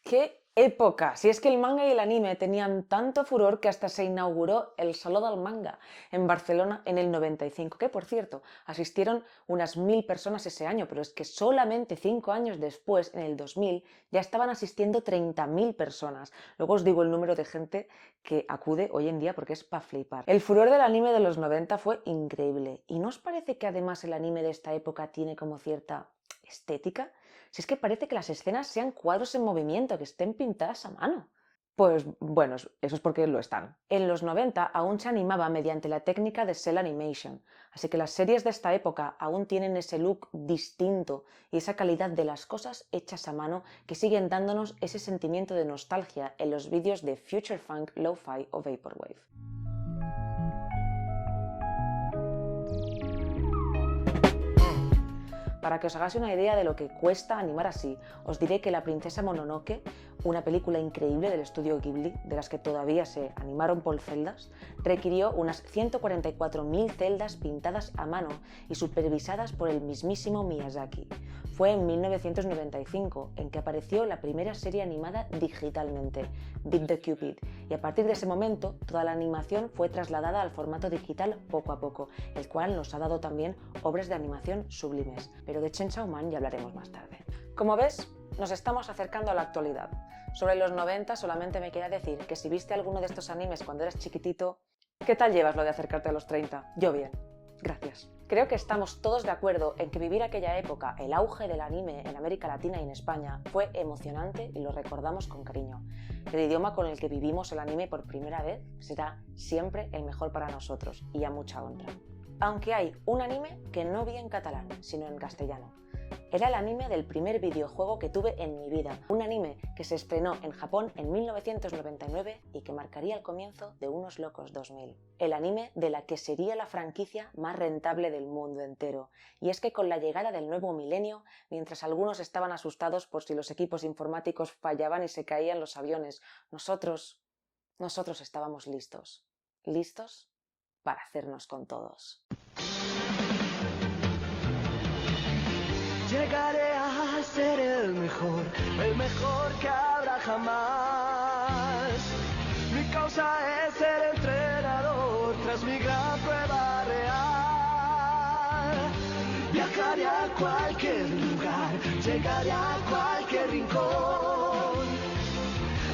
¡Qué época! Si es que el manga y el anime tenían tanto furor que hasta se inauguró el Saló del Manga en Barcelona en el 95, que por cierto, asistieron unas 1000 personas ese año, pero es que solamente 5 años después, en el 2000, ya estaban asistiendo 30.000 personas. Luego os digo el número de gente que acude hoy en día porque es pa' flipar. El furor del anime de los 90 fue increíble. ¿Y no os parece que además el anime de esta época tiene como cierta estética? Si es que parece que las escenas sean cuadros en movimiento, que estén pintadas a mano. Pues bueno, eso es porque lo están. En los 90 aún se animaba mediante la técnica de cel animation, así que las series de esta época aún tienen ese look distinto y esa calidad de las cosas hechas a mano que siguen dándonos ese sentimiento de nostalgia en los vídeos de Future Funk, Lo-Fi o Vaporwave. Para que os hagáis una idea de lo que cuesta animar así, os diré que La princesa Mononoke, una película increíble del estudio Ghibli, de las que todavía se animaron por celdas, requirió unas 144.000 celdas pintadas a mano y supervisadas por el mismísimo Miyazaki. Fue en 1995 en que apareció la primera serie animada digitalmente, Beat the Cupid, y a partir de ese momento toda la animación fue trasladada al formato digital poco a poco, el cual nos ha dado también obras de animación sublimes, pero de Chainsaw Man ya hablaremos más tarde. Como ves, nos estamos acercando a la actualidad. Sobre los 90 solamente me queda decir que si viste alguno de estos animes cuando eras chiquitito, ¿qué tal llevas lo de acercarte a los 30? Yo bien. Gracias. Creo que estamos todos de acuerdo en que vivir aquella época, el auge del anime en América Latina y en España, fue emocionante y lo recordamos con cariño. El idioma con el que vivimos el anime por primera vez será siempre el mejor para nosotros y a mucha honra. Aunque hay un anime que no vi en catalán, sino en castellano. Era el anime del primer videojuego que tuve en mi vida, un anime que se estrenó en Japón en 1999 y que marcaría el comienzo de Unos Locos 2000. El anime de la que sería la franquicia más rentable del mundo entero. Y es que con la llegada del nuevo milenio, mientras algunos estaban asustados por si los equipos informáticos fallaban y se caían los aviones, nosotros estábamos listos. Listos para hacernos con todos. Llegaré a ser el mejor que habrá jamás. Mi causa es ser entrenador tras mi gran prueba real. Viajaré a cualquier lugar, llegaré a cualquier rincón.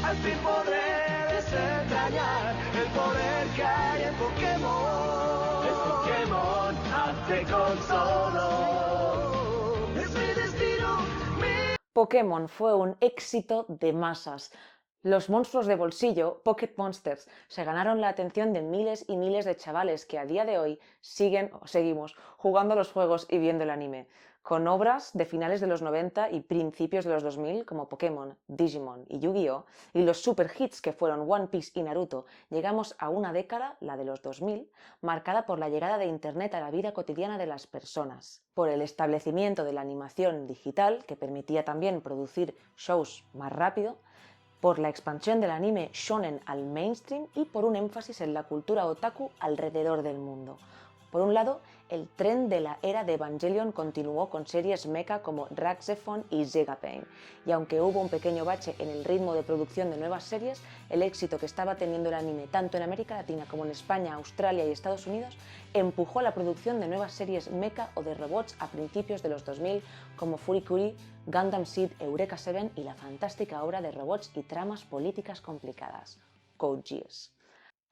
Al fin podré desentrañar el poder que hay en Pokémon. Es Pokémon, hazte con solo. Pokémon fue un éxito de masas. Los monstruos de bolsillo, Pocket Monsters, se ganaron la atención de miles y miles de chavales que a día de hoy seguimos jugando los juegos y viendo el anime, con obras de finales de los 90 y principios de los 2000 como Pokémon, Digimon y Yu-Gi-Oh! Y los super hits que fueron One Piece y Naruto. Llegamos a una década, la de los 2000, marcada por la llegada de Internet a la vida cotidiana de las personas, por el establecimiento de la animación digital, que permitía también producir shows más rápido, por la expansión del anime shonen al mainstream y por un énfasis en la cultura otaku alrededor del mundo. Por un lado, el tren de la era de Evangelion continuó con series mecha como Raxephon y Zega Pain, y aunque hubo un pequeño bache en el ritmo de producción de nuevas series, el éxito que estaba teniendo el anime tanto en América Latina como en España, Australia y Estados Unidos empujó la producción de nuevas series mecha o de robots a principios de los 2000 como Furikuri, Gundam Seed, Eureka 7 y la fantástica obra de robots y tramas políticas complicadas, Code Geass.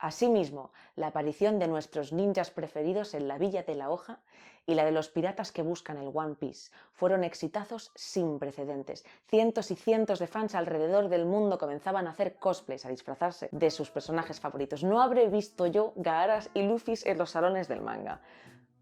Asimismo, la aparición de nuestros ninjas preferidos en la Villa de la Hoja y la de los piratas que buscan el One Piece fueron exitazos sin precedentes. Cientos y cientos de fans alrededor del mundo comenzaban a hacer cosplays, a disfrazarse de sus personajes favoritos. No habré visto yo Gaaras y Luffys en los salones del manga.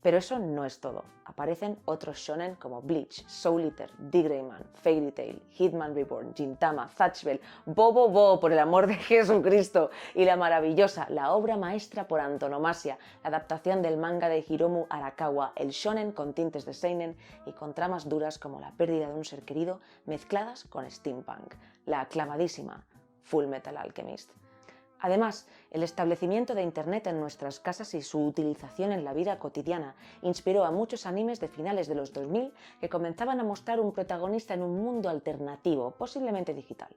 Pero eso no es todo. Aparecen otros shonen como Bleach, Soul Eater, D-Gray-man, Fairy Tail, Hitman Reborn, Gintama, Zatch Bell, Bobo, por el amor de Jesucristo, y la maravillosa, la obra maestra por antonomasia, la adaptación del manga de Hiromu Arakawa, el shonen con tintes de seinen y con tramas duras como la pérdida de un ser querido mezcladas con steampunk, la aclamadísima Full Metal Alchemist. Además, el establecimiento de Internet en nuestras casas y su utilización en la vida cotidiana inspiró a muchos animes de finales de los 2000 que comenzaban a mostrar un protagonista en un mundo alternativo, posiblemente digital.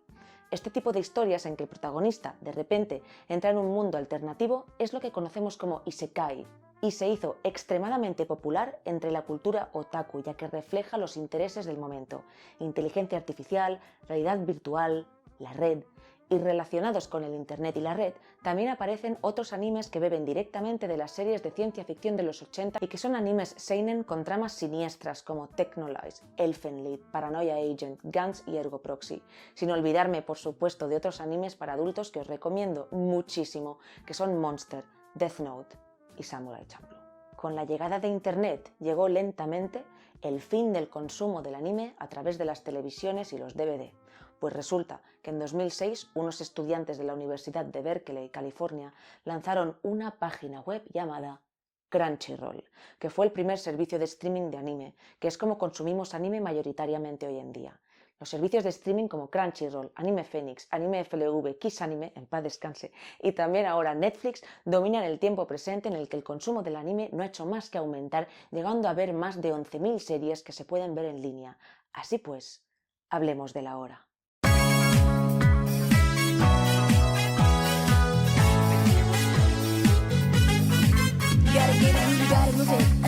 Este tipo de historias en que el protagonista, de repente, entra en un mundo alternativo es lo que conocemos como isekai, y se hizo extremadamente popular entre la cultura otaku, ya que refleja los intereses del momento: inteligencia artificial, realidad virtual, la red. Y relacionados con el Internet y la red, también aparecen otros animes que beben directamente de las series de ciencia ficción de los 80 y que son animes seinen con tramas siniestras como Technolize, Elfenlied, Paranoia Agent, Gantz y Ergo Proxy. Sin olvidarme, por supuesto, de otros animes para adultos que os recomiendo muchísimo, que son Monster, Death Note y Samurai Champloo. Con la llegada de Internet llegó lentamente el fin del consumo del anime a través de las televisiones y los DVD. Pues resulta que en 2006 unos estudiantes de la Universidad de Berkeley, California, lanzaron una página web llamada Crunchyroll, que fue el primer servicio de streaming de anime, que es como consumimos anime mayoritariamente hoy en día. Los servicios de streaming como Crunchyroll, Anime Phoenix, Anime FLV, Kiss Anime, en paz descanse, y también ahora Netflix dominan el tiempo presente en el que el consumo del anime no ha hecho más que aumentar, llegando a ver más de 11.000 series que se pueden ver en línea. Así pues, hablemos de la hora. Gotta get it, you gotta move it.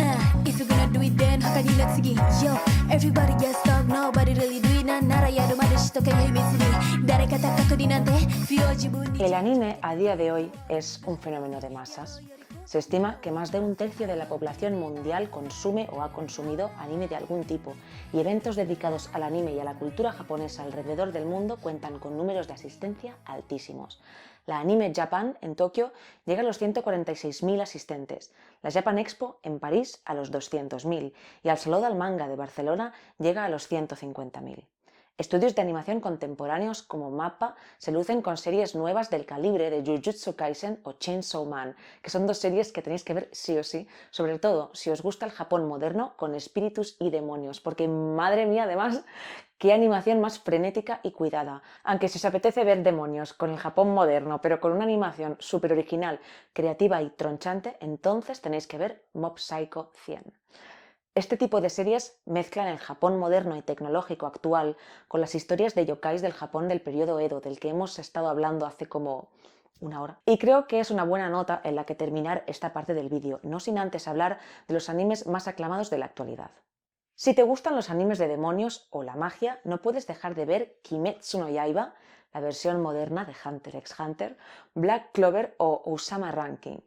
If you're gonna do it, then 他にな次 Yo, everybody gets stuck, nobody really do it. なんならやるまでしとけ秘密に。誰か高くになんて feel 自分に。 El anime a día de hoy es un fenómeno de masas. Se estima que más de un tercio de la población mundial consume o ha consumido anime de algún tipo, y eventos dedicados al anime y a la cultura japonesa alrededor del mundo cuentan con números de asistencia altísimos. La Anime Japan en Tokio llega a los 146.000 asistentes, la Japan Expo en París a los 200.000 y al Saló del Manga de Barcelona llega a los 150.000. Estudios de animación contemporáneos como MAPPA se lucen con series nuevas del calibre de Jujutsu Kaisen o Chainsaw Man, que son dos series que tenéis que ver sí o sí, sobre todo si os gusta el Japón moderno con espíritus y demonios, porque madre mía, además, qué animación más frenética y cuidada. Aunque si os apetece ver demonios con el Japón moderno, pero con una animación súper original, creativa y tronchante, entonces tenéis que ver Mob Psycho 100. Este tipo de series mezclan el Japón moderno y tecnológico actual con las historias de yokais del Japón del periodo Edo, del que hemos estado hablando hace como una hora. Y creo que es una buena nota en la que terminar esta parte del vídeo, no sin antes hablar de los animes más aclamados de la actualidad. Si te gustan los animes de demonios o la magia, no puedes dejar de ver Kimetsu no Yaiba, la versión moderna de Hunter x Hunter, Black Clover o Osama Ranking.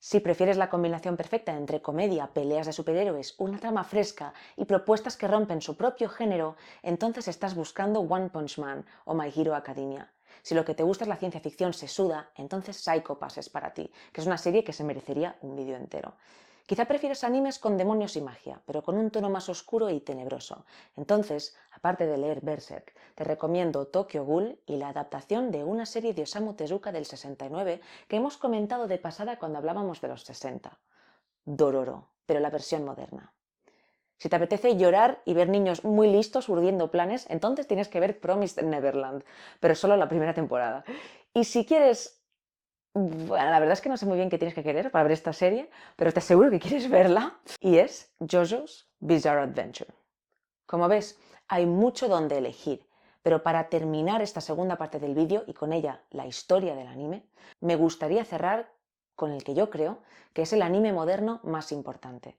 Si prefieres la combinación perfecta entre comedia, peleas de superhéroes, una trama fresca y propuestas que rompen su propio género, entonces estás buscando One Punch Man o My Hero Academia. Si lo que te gusta es la ciencia ficción sesuda, entonces Psycho Pass es para ti, que es una serie que se merecería un vídeo entero. Quizá prefieres animes con demonios y magia, pero con un tono más oscuro y tenebroso. Entonces, aparte de leer Berserk, te recomiendo Tokyo Ghoul y la adaptación de una serie de Osamu Tezuka del 69 que hemos comentado de pasada cuando hablábamos de los 60. Dororo, pero la versión moderna. Si te apetece llorar y ver niños muy listos urdiendo planes, entonces tienes que ver Promised Neverland, pero solo la primera temporada. Y si quieres... Bueno, la verdad es que no sé muy bien qué tienes que querer para ver esta serie, pero te aseguro que quieres verla. Y es JoJo's Bizarre Adventure. Como ves, hay mucho donde elegir, pero para terminar esta segunda parte del vídeo y con ella la historia del anime, me gustaría cerrar con el que yo creo que es el anime moderno más importante.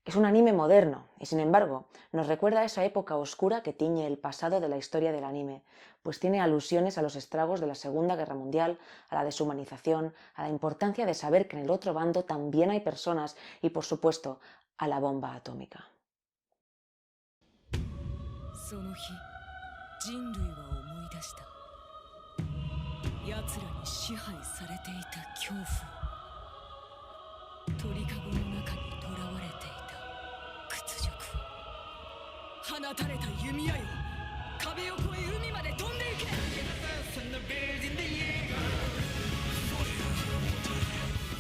Es un anime moderno y, sin embargo, nos recuerda a esa época oscura que tiñe el pasado de la historia del anime, pues tiene alusiones a los estragos de la Segunda Guerra Mundial, a la deshumanización, a la importancia de saber que en el otro bando también hay personas y, por supuesto, a la bomba atómica.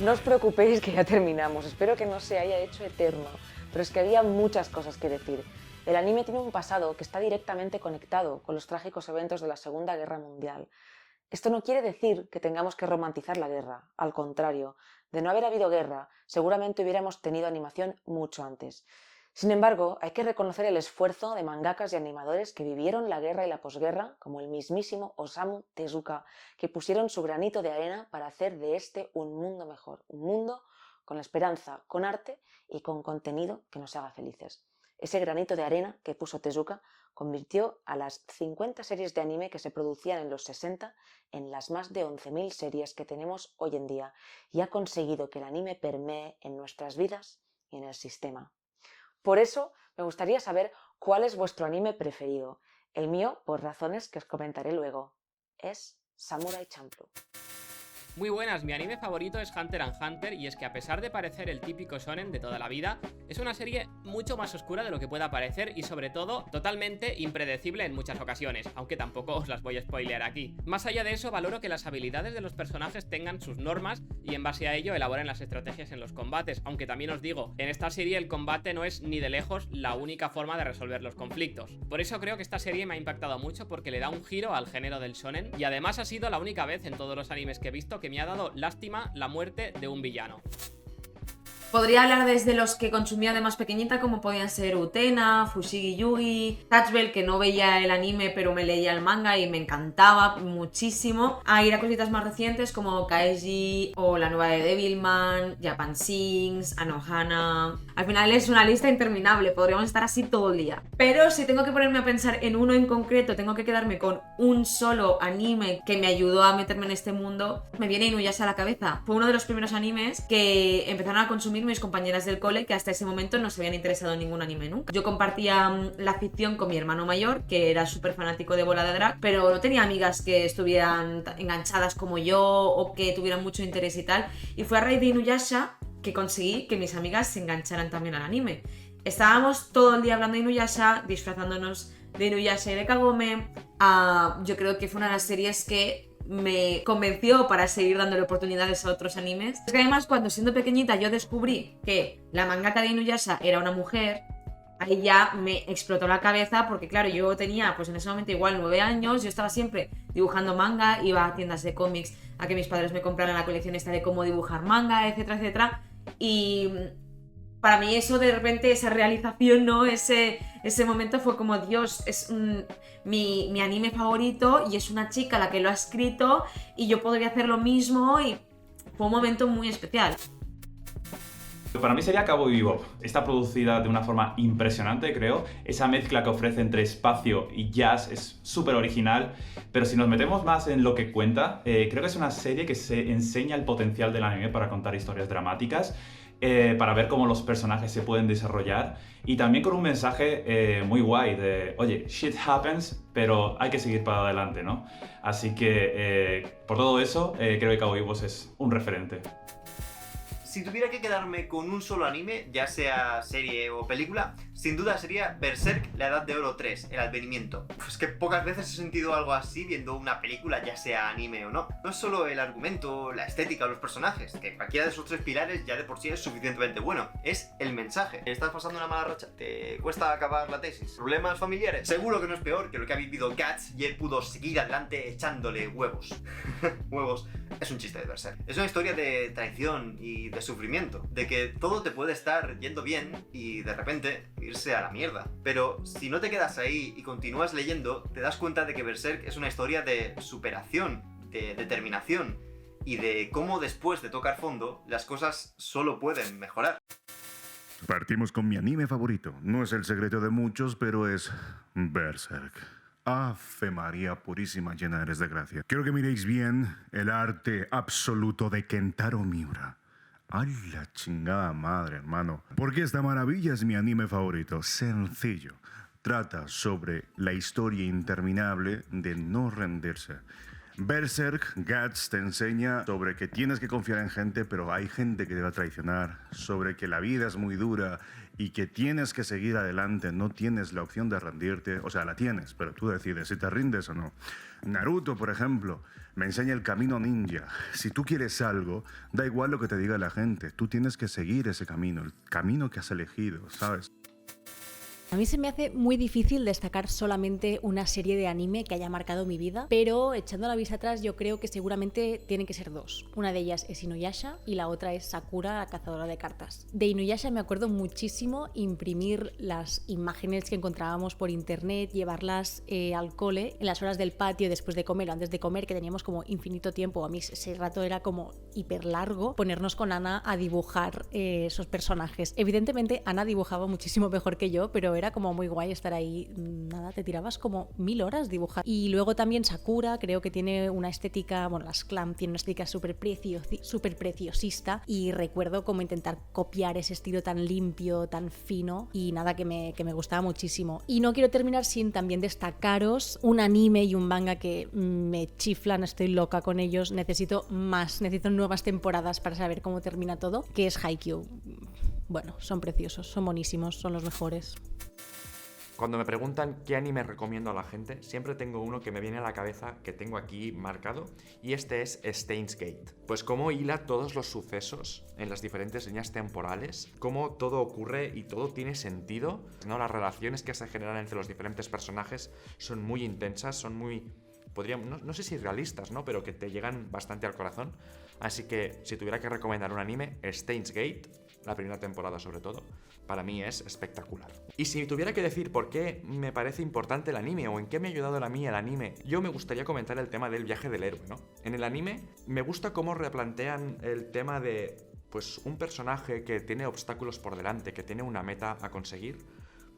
No os preocupéis que ya terminamos, espero que no se haya hecho eterno, pero es que había muchas cosas que decir. El anime tiene un pasado que está directamente conectado con los trágicos eventos de la Segunda Guerra Mundial. Esto no quiere decir que tengamos que romantizar la guerra, al contrario, de no haber habido guerra, seguramente hubiéramos tenido animación mucho antes. Sin embargo, hay que reconocer el esfuerzo de mangakas y animadores que vivieron la guerra y la posguerra, como el mismísimo Osamu Tezuka, que pusieron su granito de arena para hacer de este un mundo mejor, un mundo con esperanza, con arte y con contenido que nos haga felices. Ese granito de arena que puso Tezuka convirtió a las 50 series de anime que se producían en los 60 en las más de 11.000 series que tenemos hoy en día y ha conseguido que el anime permee en nuestras vidas y en el sistema. Por eso me gustaría saber cuál es vuestro anime preferido. El mío, por razones que os comentaré luego, es Samurai Champloo. Muy buenas, mi anime favorito es Hunter x Hunter y es que a pesar de parecer el típico shonen de toda la vida, es una serie mucho más oscura de lo que pueda parecer y sobre todo totalmente impredecible en muchas ocasiones, aunque tampoco os las voy a spoilear aquí. Más allá de eso, valoro que las habilidades de los personajes tengan sus normas y en base a ello elaboren las estrategias en los combates, aunque también os digo, en esta serie el combate no es ni de lejos la única forma de resolver los conflictos. Por eso creo que esta serie me ha impactado mucho porque le da un giro al género del shonen y además ha sido la única vez en todos los animes que he visto que me ha dado lástima la muerte de un villano. Podría hablar desde los que consumía de más pequeñita, como podían ser Utena, Fushigi Yugi, Touch Bell, que no veía el anime pero me leía el manga y me encantaba muchísimo, a ir a cositas más recientes como Kaiji o la nueva de Devilman, Japan Sings, Anohana. Al final es una lista interminable, podríamos estar así todo el día. Pero si tengo que ponerme a pensar en uno en concreto, tengo que quedarme con un solo anime que me ayudó a meterme en este mundo, me viene Inuyasha a la cabeza. Fue uno de los primeros animes que empezaron a consumir mis compañeras del cole, que hasta ese momento no se habían interesado en ningún anime nunca. Yo compartía la afición con mi hermano mayor, que era súper fanático de Bola de Drag, pero no tenía amigas que estuvieran enganchadas como yo o que tuvieran mucho interés y tal. Y fue a raíz de Inuyasha que conseguí que mis amigas se engancharan también al anime. Estábamos todo el día hablando de Inuyasha, disfrazándonos de Inuyasha y de Kagome. Yo creo que fue una de las series que me convenció para seguir dándole oportunidades a otros animes. Es que además, cuando siendo pequeñita yo descubrí que la mangaka de Inuyasha era una mujer, ahí ya me explotó la cabeza porque claro, yo tenía pues en ese momento igual 9 años, yo estaba siempre dibujando manga, iba a tiendas de cómics a que mis padres me compraran la colección esta de cómo dibujar manga, etcétera, etcétera, y para mí eso de repente, esa realización, ¿no? Ese momento fue como, Dios, es mi anime favorito y es una chica la que lo ha escrito y yo podría hacer lo mismo y fue un momento muy especial. Para mí sería Cowboy Bebop. Está producida de una forma impresionante, creo. Esa mezcla que ofrece entre espacio y jazz es súper original. Pero si nos metemos más en lo que cuenta, creo que es una serie que se enseña el potencial del anime para contar historias dramáticas, para ver cómo los personajes se pueden desarrollar y también con un mensaje muy guay de, oye, shit happens, pero hay que seguir para adelante, ¿no? Así que por todo eso, creo que Cowboy Bebop es un referente. Si tuviera que quedarme con un solo anime, ya sea serie o película, sin duda sería Berserk, la Edad de Oro 3, el advenimiento. Pues que pocas veces he sentido algo así viendo una película, ya sea anime o no. No es solo el argumento, la estética o los personajes, que cualquiera de esos 3 pilares ya de por sí es suficientemente bueno. Es el mensaje. ¿Estás pasando una mala racha? ¿Te cuesta acabar la tesis? ¿Problemas familiares? Seguro que no es peor que lo que ha vivido Guts y él pudo seguir adelante echándole huevos. Huevos. Es un chiste de Berserk. Es una historia de traición y de sufrimiento, de que todo te puede estar yendo bien y de repente irse a la mierda. Pero si no te quedas ahí y continúas leyendo, te das cuenta de que Berserk es una historia de superación, de determinación y de cómo después de tocar fondo las cosas solo pueden mejorar. Partimos con mi anime favorito. No es el secreto de muchos, pero es Berserk. Ave María purísima, llena eres de gracia. Quiero que miréis bien el arte absoluto de Kentaro Miura. ¡Ay, la chingada madre, hermano! Porque esta maravilla es mi anime favorito. Sencillo. Trata sobre la historia interminable de no rendirse. Berserk, Guts te enseña sobre que tienes que confiar en gente, pero hay gente que te va a traicionar. Sobre que la vida es muy dura y que tienes que seguir adelante, no tienes la opción de rendirte, o sea, la tienes, pero tú decides si te rindes o no. Naruto, por ejemplo, me enseña el camino ninja. Si tú quieres algo, da igual lo que te diga la gente, tú tienes que seguir ese camino, el camino que has elegido, ¿sabes? A mí se me hace muy difícil destacar solamente una serie de anime que haya marcado mi vida, pero echando la vista atrás yo creo que seguramente tienen que ser 2. Una de ellas es Inuyasha y la otra es Sakura, la cazadora de cartas. De Inuyasha me acuerdo muchísimo imprimir las imágenes que encontrábamos por internet, llevarlas al cole en las horas del patio después de comer o antes de comer, que teníamos como infinito tiempo. A mí ese rato era como hiper largo, ponernos con Ana a dibujar esos personajes. Evidentemente Ana dibujaba muchísimo mejor que yo, pero pero era como muy guay estar ahí. Nada, te tirabas como 1000 horas dibujando. Y luego también Sakura, creo que tiene una estética, bueno, las Clamp tienen una estética súper preciosista, y recuerdo como intentar copiar ese estilo tan limpio, tan fino, y nada, que me gustaba muchísimo. Y no quiero terminar sin también destacaros un anime y un manga que me chiflan, estoy loca con ellos, necesito nuevas temporadas para saber cómo termina todo, que es Haikyuu. Bueno, son preciosos, son monísimos, son los mejores. Cuando me preguntan qué anime recomiendo a la gente, siempre tengo uno que me viene a la cabeza, que tengo aquí marcado, y este es Steins Gate. Pues cómo hila todos los sucesos en las diferentes líneas temporales, cómo todo ocurre y todo tiene sentido, ¿no? Las relaciones que se generan entre los diferentes personajes son muy intensas, son muy... no sé si realistas, ¿no? Pero que te llegan bastante al corazón. Así que si tuviera que recomendar un anime, Steins Gate, la primera temporada sobre todo, para mí es espectacular. Y si tuviera que decir por qué me parece importante el anime o en qué me ha ayudado a mí el anime, yo me gustaría comentar el tema del viaje del héroe, ¿no? En el anime me gusta cómo replantean el tema de, pues, un personaje que tiene obstáculos por delante, que tiene una meta a conseguir.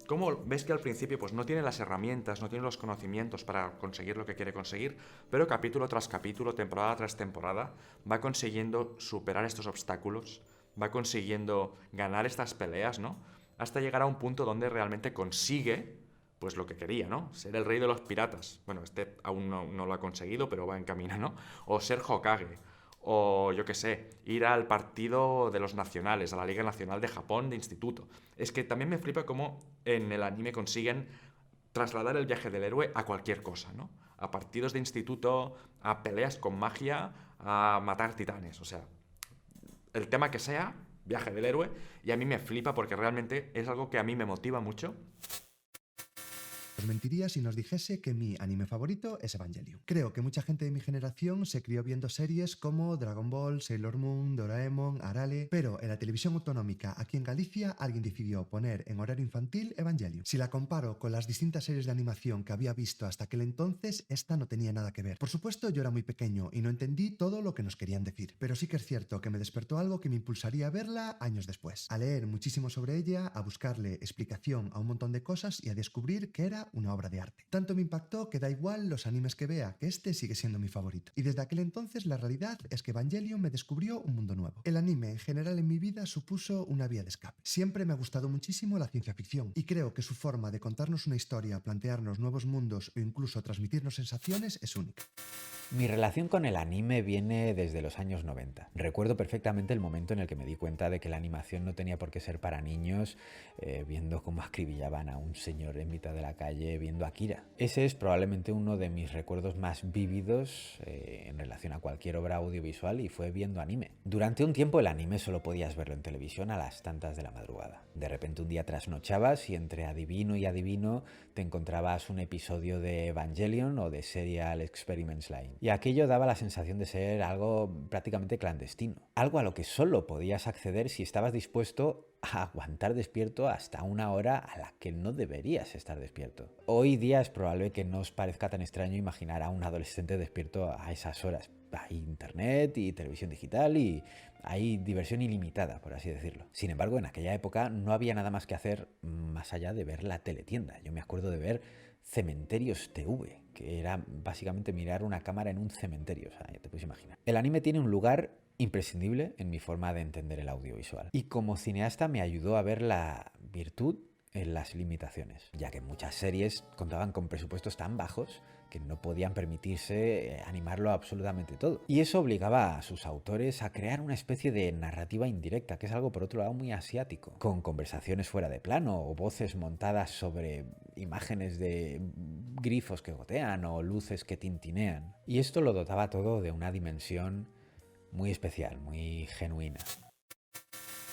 Cómo ves que al principio pues no tiene las herramientas, no tiene los conocimientos para conseguir lo que quiere conseguir, pero capítulo tras capítulo, temporada tras temporada, va consiguiendo superar estos obstáculos, va consiguiendo ganar estas peleas, ¿no? Hasta llegar a un punto donde realmente consigue pues lo que quería, ¿no? Ser el rey de los piratas. Bueno, este aún no lo ha conseguido, pero va en camino, ¿no? O ser Hokage. O, yo qué sé, ir al partido de los nacionales, a la Liga Nacional de Japón de instituto. Es que también me flipa cómo en el anime consiguen trasladar el viaje del héroe a cualquier cosa, ¿no? A partidos de instituto, a peleas con magia, a matar titanes. O sea, el tema que sea, viaje del héroe, y a mí me flipa porque realmente es algo que a mí me motiva mucho. Os mentiría si nos dijese que mi anime favorito es Evangelion. Creo que mucha gente de mi generación se crió viendo series como Dragon Ball, Sailor Moon, Doraemon, Arale, pero en la televisión autonómica aquí en Galicia alguien decidió poner en horario infantil Evangelion. Si la comparo con las distintas series de animación que había visto hasta aquel entonces, esta no tenía nada que ver. Por supuesto, yo era muy pequeño y no entendí todo lo que nos querían decir, pero sí que es cierto que me despertó algo que me impulsaría a verla años después, a leer muchísimo sobre ella, a buscarle explicación a un montón de cosas y a descubrir que era una obra de arte. Tanto me impactó que da igual los animes que vea, que este sigue siendo mi favorito. Y desde aquel entonces la realidad es que Evangelion me descubrió un mundo nuevo. El anime en general en mi vida supuso una vía de escape. Siempre me ha gustado muchísimo la ciencia ficción y creo que su forma de contarnos una historia, plantearnos nuevos mundos o incluso transmitirnos sensaciones es única. Mi relación con el anime viene desde los años 90. Recuerdo perfectamente el momento en el que me di cuenta de que la animación no tenía por qué ser para niños, viendo cómo acribillaban a un señor en mitad de la calle viendo Akira. Ese es probablemente uno de mis recuerdos más vívidos en relación a cualquier obra audiovisual, y fue viendo anime. Durante un tiempo el anime solo podías verlo en televisión a las tantas de la madrugada. De repente un día trasnochabas y entre adivino y adivino te encontrabas un episodio de Evangelion o de Serial Experiments Line. Y aquello daba la sensación de ser algo prácticamente clandestino. Algo a lo que solo podías acceder si estabas dispuesto a aguantar despierto hasta una hora a la que no deberías estar despierto. Hoy día es probable que no os parezca tan extraño imaginar a un adolescente despierto a esas horas. Hay internet y televisión digital y hay diversión ilimitada, por así decirlo. Sin embargo, en aquella época no había nada más que hacer más allá de ver la teletienda. Yo me acuerdo de ver Cementerios TV, que era básicamente mirar una cámara en un cementerio, o sea, ya te puedes imaginar. El anime tiene un lugar imprescindible en mi forma de entender el audiovisual. Y como cineasta me ayudó a ver la virtud en las limitaciones, ya que muchas series contaban con presupuestos tan bajos que no podían permitirse animarlo absolutamente todo. Y eso obligaba a sus autores a crear una especie de narrativa indirecta, que es algo por otro lado muy asiático, con conversaciones fuera de plano o voces montadas sobre imágenes de grifos que gotean o luces que tintinean. Y esto lo dotaba todo de una dimensión muy especial, muy genuina.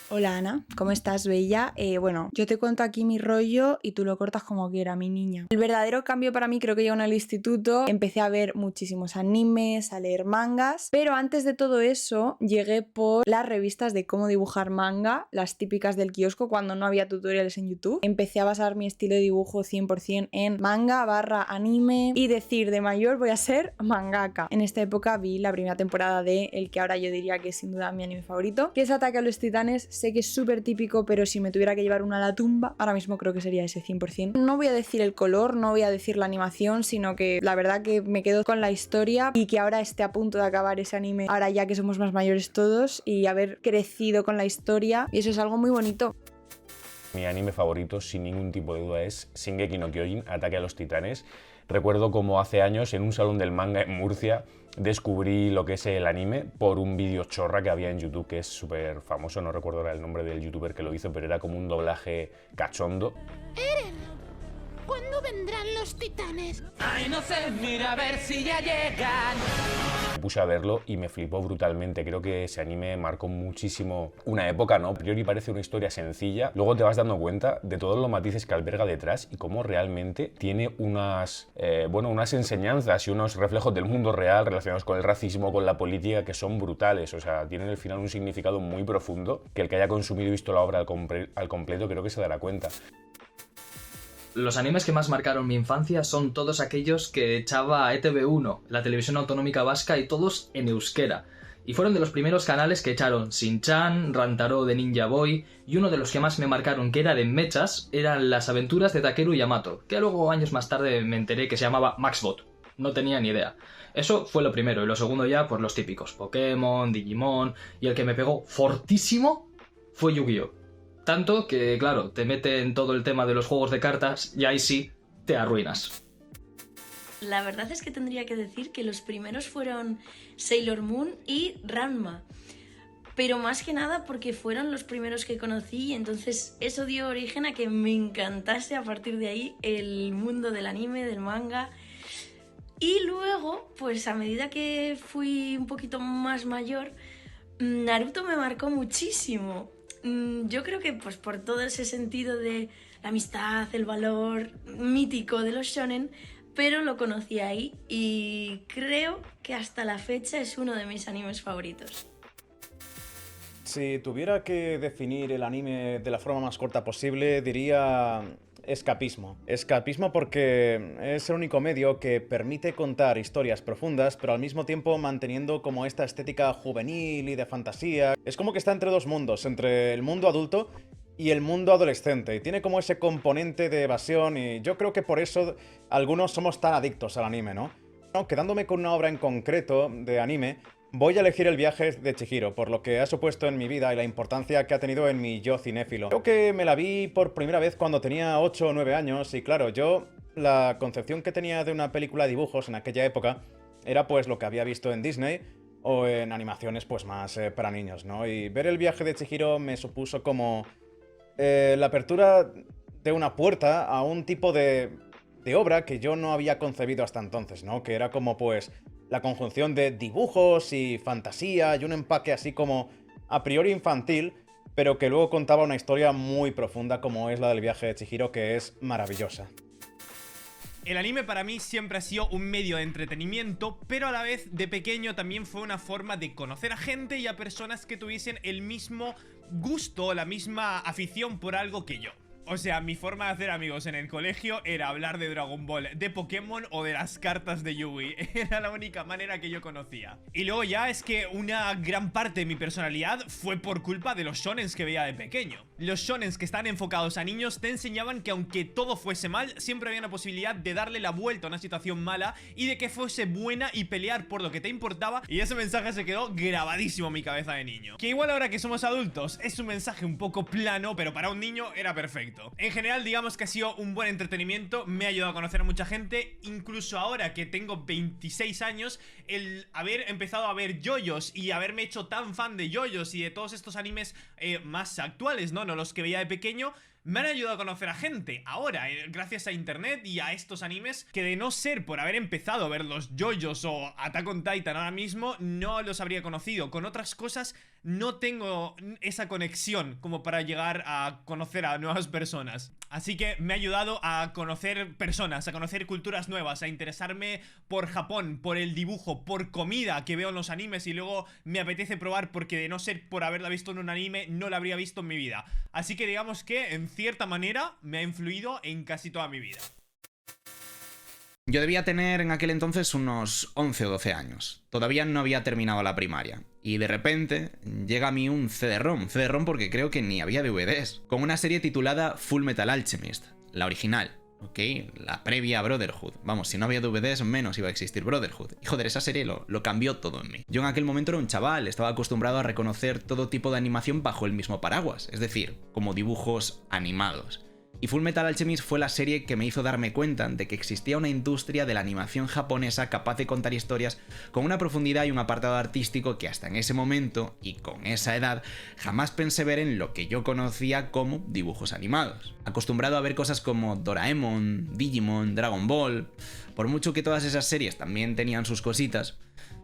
Hola Ana, ¿cómo estás, bella? Bueno, yo te cuento aquí mi rollo y tú lo cortas como quiera, mi niña. El verdadero cambio para mí creo que llegó en el instituto. Empecé a ver muchísimos animes, a leer mangas, pero antes de todo eso llegué por las revistas de cómo dibujar manga, las típicas del kiosco cuando no había tutoriales en YouTube. Empecé a basar mi estilo de dibujo 100% en manga/anime y decir de mayor voy a ser mangaka. En esta época vi la primera temporada de el que ahora yo diría que es sin duda mi anime favorito, que es Ataque a los Titanes sé que es súper típico, pero si me tuviera que llevar una a la tumba, ahora mismo creo que sería ese 100%. No voy a decir el color, no voy a decir la animación, sino que la verdad que me quedo con la historia y que ahora esté a punto de acabar ese anime, ahora ya que somos más mayores todos, y haber crecido con la historia, y eso es algo muy bonito. Mi anime favorito, sin ningún tipo de duda, es Shingeki no Kyojin, Ataque a los Titanes. Recuerdo como hace años, en un salón del manga en Murcia, descubrí lo que es el anime por un vídeo chorra que había en YouTube, que es súper famoso, no recuerdo ahora el nombre del youtuber que lo hizo, pero era como un doblaje cachondo. Eren, ¿cuándo vendrán los titanes? Ay, no sé, mira a ver si ya llegan. Me puse a verlo y me flipó brutalmente. Creo que ese anime marcó muchísimo una época, ¿no? A priori parece una historia sencilla, luego te vas dando cuenta de todos los matices que alberga detrás y cómo realmente tiene unas enseñanzas y unos reflejos del mundo real relacionados con el racismo, con la política, que son brutales. O sea, tienen al final un significado muy profundo que el que haya consumido y visto la obra al completo creo que se dará cuenta. Los animes que más marcaron mi infancia son todos aquellos que echaba ETV1, la televisión autonómica vasca, y todos en euskera. Y fueron de los primeros canales que echaron Shin-Chan, Rantaro de Ninja Boy, y uno de los que más me marcaron, que era de mechas, eran las aventuras de Takeru Yamato, que luego años más tarde me enteré que se llamaba Maxbot. No tenía ni idea. Eso fue lo primero, y lo segundo ya, pues los típicos, Pokémon, Digimon, y el que me pegó fortísimo fue Yu-Gi-Oh! Tanto que, claro, te mete en todo el tema de los juegos de cartas y ahí sí te arruinas. La verdad es que tendría que decir que los primeros fueron Sailor Moon y Ranma. Pero más que nada porque fueron los primeros que conocí y entonces eso dio origen a que me encantase a partir de ahí el mundo del anime, del manga. Y luego, pues a medida que fui un poquito más mayor, Naruto me marcó muchísimo. Yo creo que pues por todo ese sentido de la amistad, el valor mítico de los shonen, pero lo conocí ahí y creo que hasta la fecha es uno de mis animes favoritos. Si tuviera que definir el anime de la forma más corta posible, diría escapismo. Escapismo porque es el único medio que permite contar historias profundas, pero al mismo tiempo manteniendo como esta estética juvenil y de fantasía. Es como que está entre dos mundos, entre el mundo adulto y el mundo adolescente, y tiene como ese componente de evasión, y yo creo que por eso algunos somos tan adictos al anime, ¿no? Quedándome con una obra en concreto de anime, voy a elegir El viaje de Chihiro, por lo que ha supuesto en mi vida y la importancia que ha tenido en mi yo cinéfilo. Creo que me la vi por primera vez cuando tenía 8 o 9 años, y claro, yo la concepción que tenía de una película de dibujos en aquella época era pues lo que había visto en Disney o en animaciones pues más para niños, ¿no? Y ver El viaje de Chihiro me supuso como la apertura de una puerta a un tipo de obra que yo no había concebido hasta entonces, ¿no? Que era como pues la conjunción de dibujos y fantasía y un empaque así como a priori infantil, pero que luego contaba una historia muy profunda como es la del viaje de Chihiro, que es maravillosa. El anime para mí siempre ha sido un medio de entretenimiento, pero a la vez de pequeño también fue una forma de conocer a gente y a personas que tuviesen el mismo gusto, la misma afición por algo que yo. O sea, mi forma de hacer amigos en el colegio era hablar de Dragon Ball, de Pokémon o de las cartas de Yu-Gi. Era la única manera que yo conocía. Y luego ya es que una gran parte de mi personalidad fue por culpa de los shonens que veía de pequeño. Los shonens que están enfocados a niños te enseñaban que aunque todo fuese mal, siempre había una posibilidad de darle la vuelta a una situación mala y de que fuese buena y pelear por lo que te importaba. Y ese mensaje se quedó grabadísimo en mi cabeza de niño. Que igual ahora que somos adultos es un mensaje un poco plano, pero para un niño era perfecto. En general, digamos que ha sido un buen entretenimiento, me ha ayudado a conocer a mucha gente, incluso ahora que tengo 26 años, el haber empezado a ver yoyos y haberme hecho tan fan de yoyos y de todos estos animes más actuales, ¿no? No los que veía de pequeño, me han ayudado a conocer a gente ahora, gracias a internet y a estos animes que de no ser por haber empezado a ver los yoyos o Attack on Titan ahora mismo, no los habría conocido. Con otras cosas no tengo esa conexión como para llegar a conocer a nuevas personas. Así que me ha ayudado a conocer personas, a conocer culturas nuevas, a interesarme por Japón, por el dibujo, por comida que veo en los animes y luego me apetece probar porque de no ser por haberla visto en un anime no la habría visto en mi vida. Así que digamos que en cierta manera me ha influido en casi toda mi vida. Yo debía tener en aquel entonces unos 11 o 12 años. Todavía no había terminado la primaria. Y de repente llega a mí un CD-ROM porque creo que ni había DVDs, con una serie titulada Full Metal Alchemist, la original, ¿ok? La previa a Brotherhood. Vamos, si no había DVDs, menos iba a existir Brotherhood. Y joder, esa serie lo cambió todo en mí. Yo en aquel momento era un chaval, estaba acostumbrado a reconocer todo tipo de animación bajo el mismo paraguas, es decir, como dibujos animados. Y Full Metal Alchemist fue la serie que me hizo darme cuenta de que existía una industria de la animación japonesa capaz de contar historias con una profundidad y un apartado artístico que hasta en ese momento, y con esa edad, jamás pensé ver en lo que yo conocía como dibujos animados. Acostumbrado a ver cosas como Doraemon, Digimon, Dragon Ball, por mucho que todas esas series también tenían sus cositas,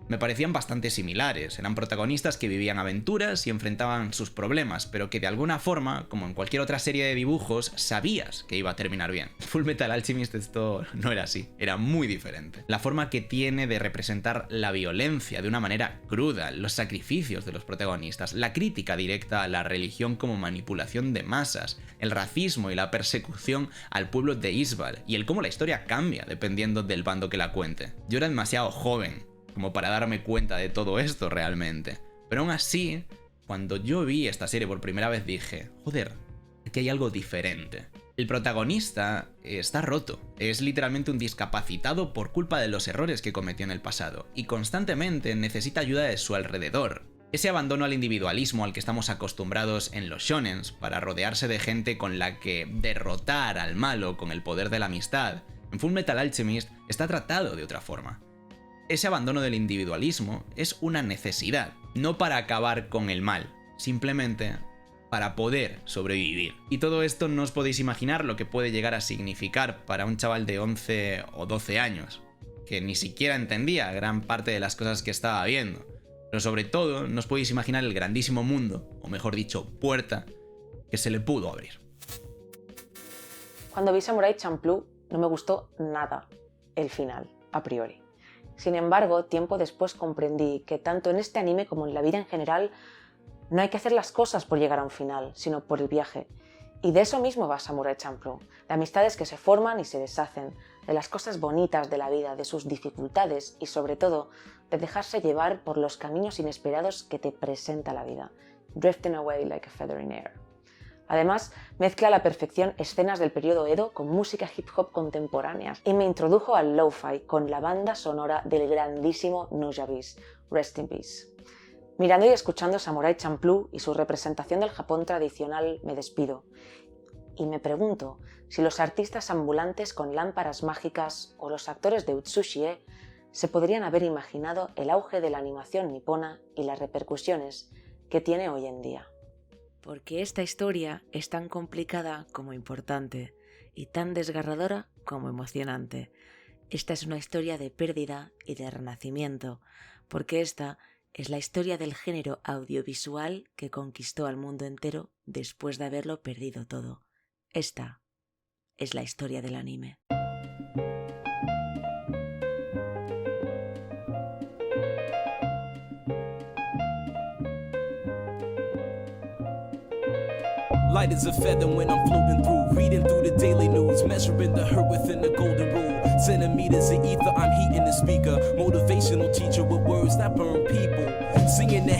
me parecían bastante similares. Eran protagonistas que vivían aventuras y enfrentaban sus problemas, pero que de alguna forma, como en cualquier otra serie de dibujos, sabías que iba a terminar bien. Full Metal Alchemist esto no era así, era muy diferente. La forma que tiene de representar la violencia de una manera cruda, los sacrificios de los protagonistas, la crítica directa a la religión como manipulación de masas, el racismo y la persecución al pueblo de Isval, y el cómo la historia cambia dependiendo del bando que la cuente. Yo era demasiado joven como para darme cuenta de todo esto realmente. Pero aún así, cuando yo vi esta serie por primera vez dije, joder, aquí hay algo diferente. El protagonista está roto, es literalmente un discapacitado por culpa de los errores que cometió en el pasado, y constantemente necesita ayuda de su alrededor. Ese abandono al individualismo al que estamos acostumbrados en los shonens, para rodearse de gente con la que derrotar al malo con el poder de la amistad, en Full Metal Alchemist está tratado de otra forma. Ese abandono del individualismo es una necesidad, no para acabar con el mal, simplemente para poder sobrevivir. Y todo esto no os podéis imaginar lo que puede llegar a significar para un chaval de 11 o 12 años, que ni siquiera entendía gran parte de las cosas que estaba viendo. Pero sobre todo, no os podéis imaginar el grandísimo mundo, o mejor dicho, puerta, que se le pudo abrir. Cuando vi Samurai Champloo no me gustó nada el final, a priori. Sin embargo, tiempo después comprendí que tanto en este anime como en la vida en general no hay que hacer las cosas por llegar a un final, sino por el viaje. Y de eso mismo va Samurai Champloo, de amistades que se forman y se deshacen, de las cosas bonitas de la vida, de sus dificultades y sobre todo de dejarse llevar por los caminos inesperados que te presenta la vida. Drifting away like a feather in air. Además, mezcla a la perfección escenas del periodo Edo con música hip hop contemporánea y me introdujo al lo-fi con la banda sonora del grandísimo Nujabes, Rest in Peace. Mirando y escuchando Samurai Champloo y su representación del Japón tradicional, me despido. Y me pregunto si los artistas ambulantes con lámparas mágicas o los actores de Utsushie se podrían haber imaginado el auge de la animación nipona y las repercusiones que tiene hoy en día. Porque esta historia es tan complicada como importante y tan desgarradora como emocionante. Esta es una historia de pérdida y de renacimiento, porque esta es la historia del género audiovisual que conquistó al mundo entero después de haberlo perdido todo. Esta es la historia del anime. Light as a feather when I'm floating through, reading through the daily news, measuring the hurt within the golden rule. Centimeters of ether, I'm heating the speaker. Motivational teacher with words that burn people. Singing the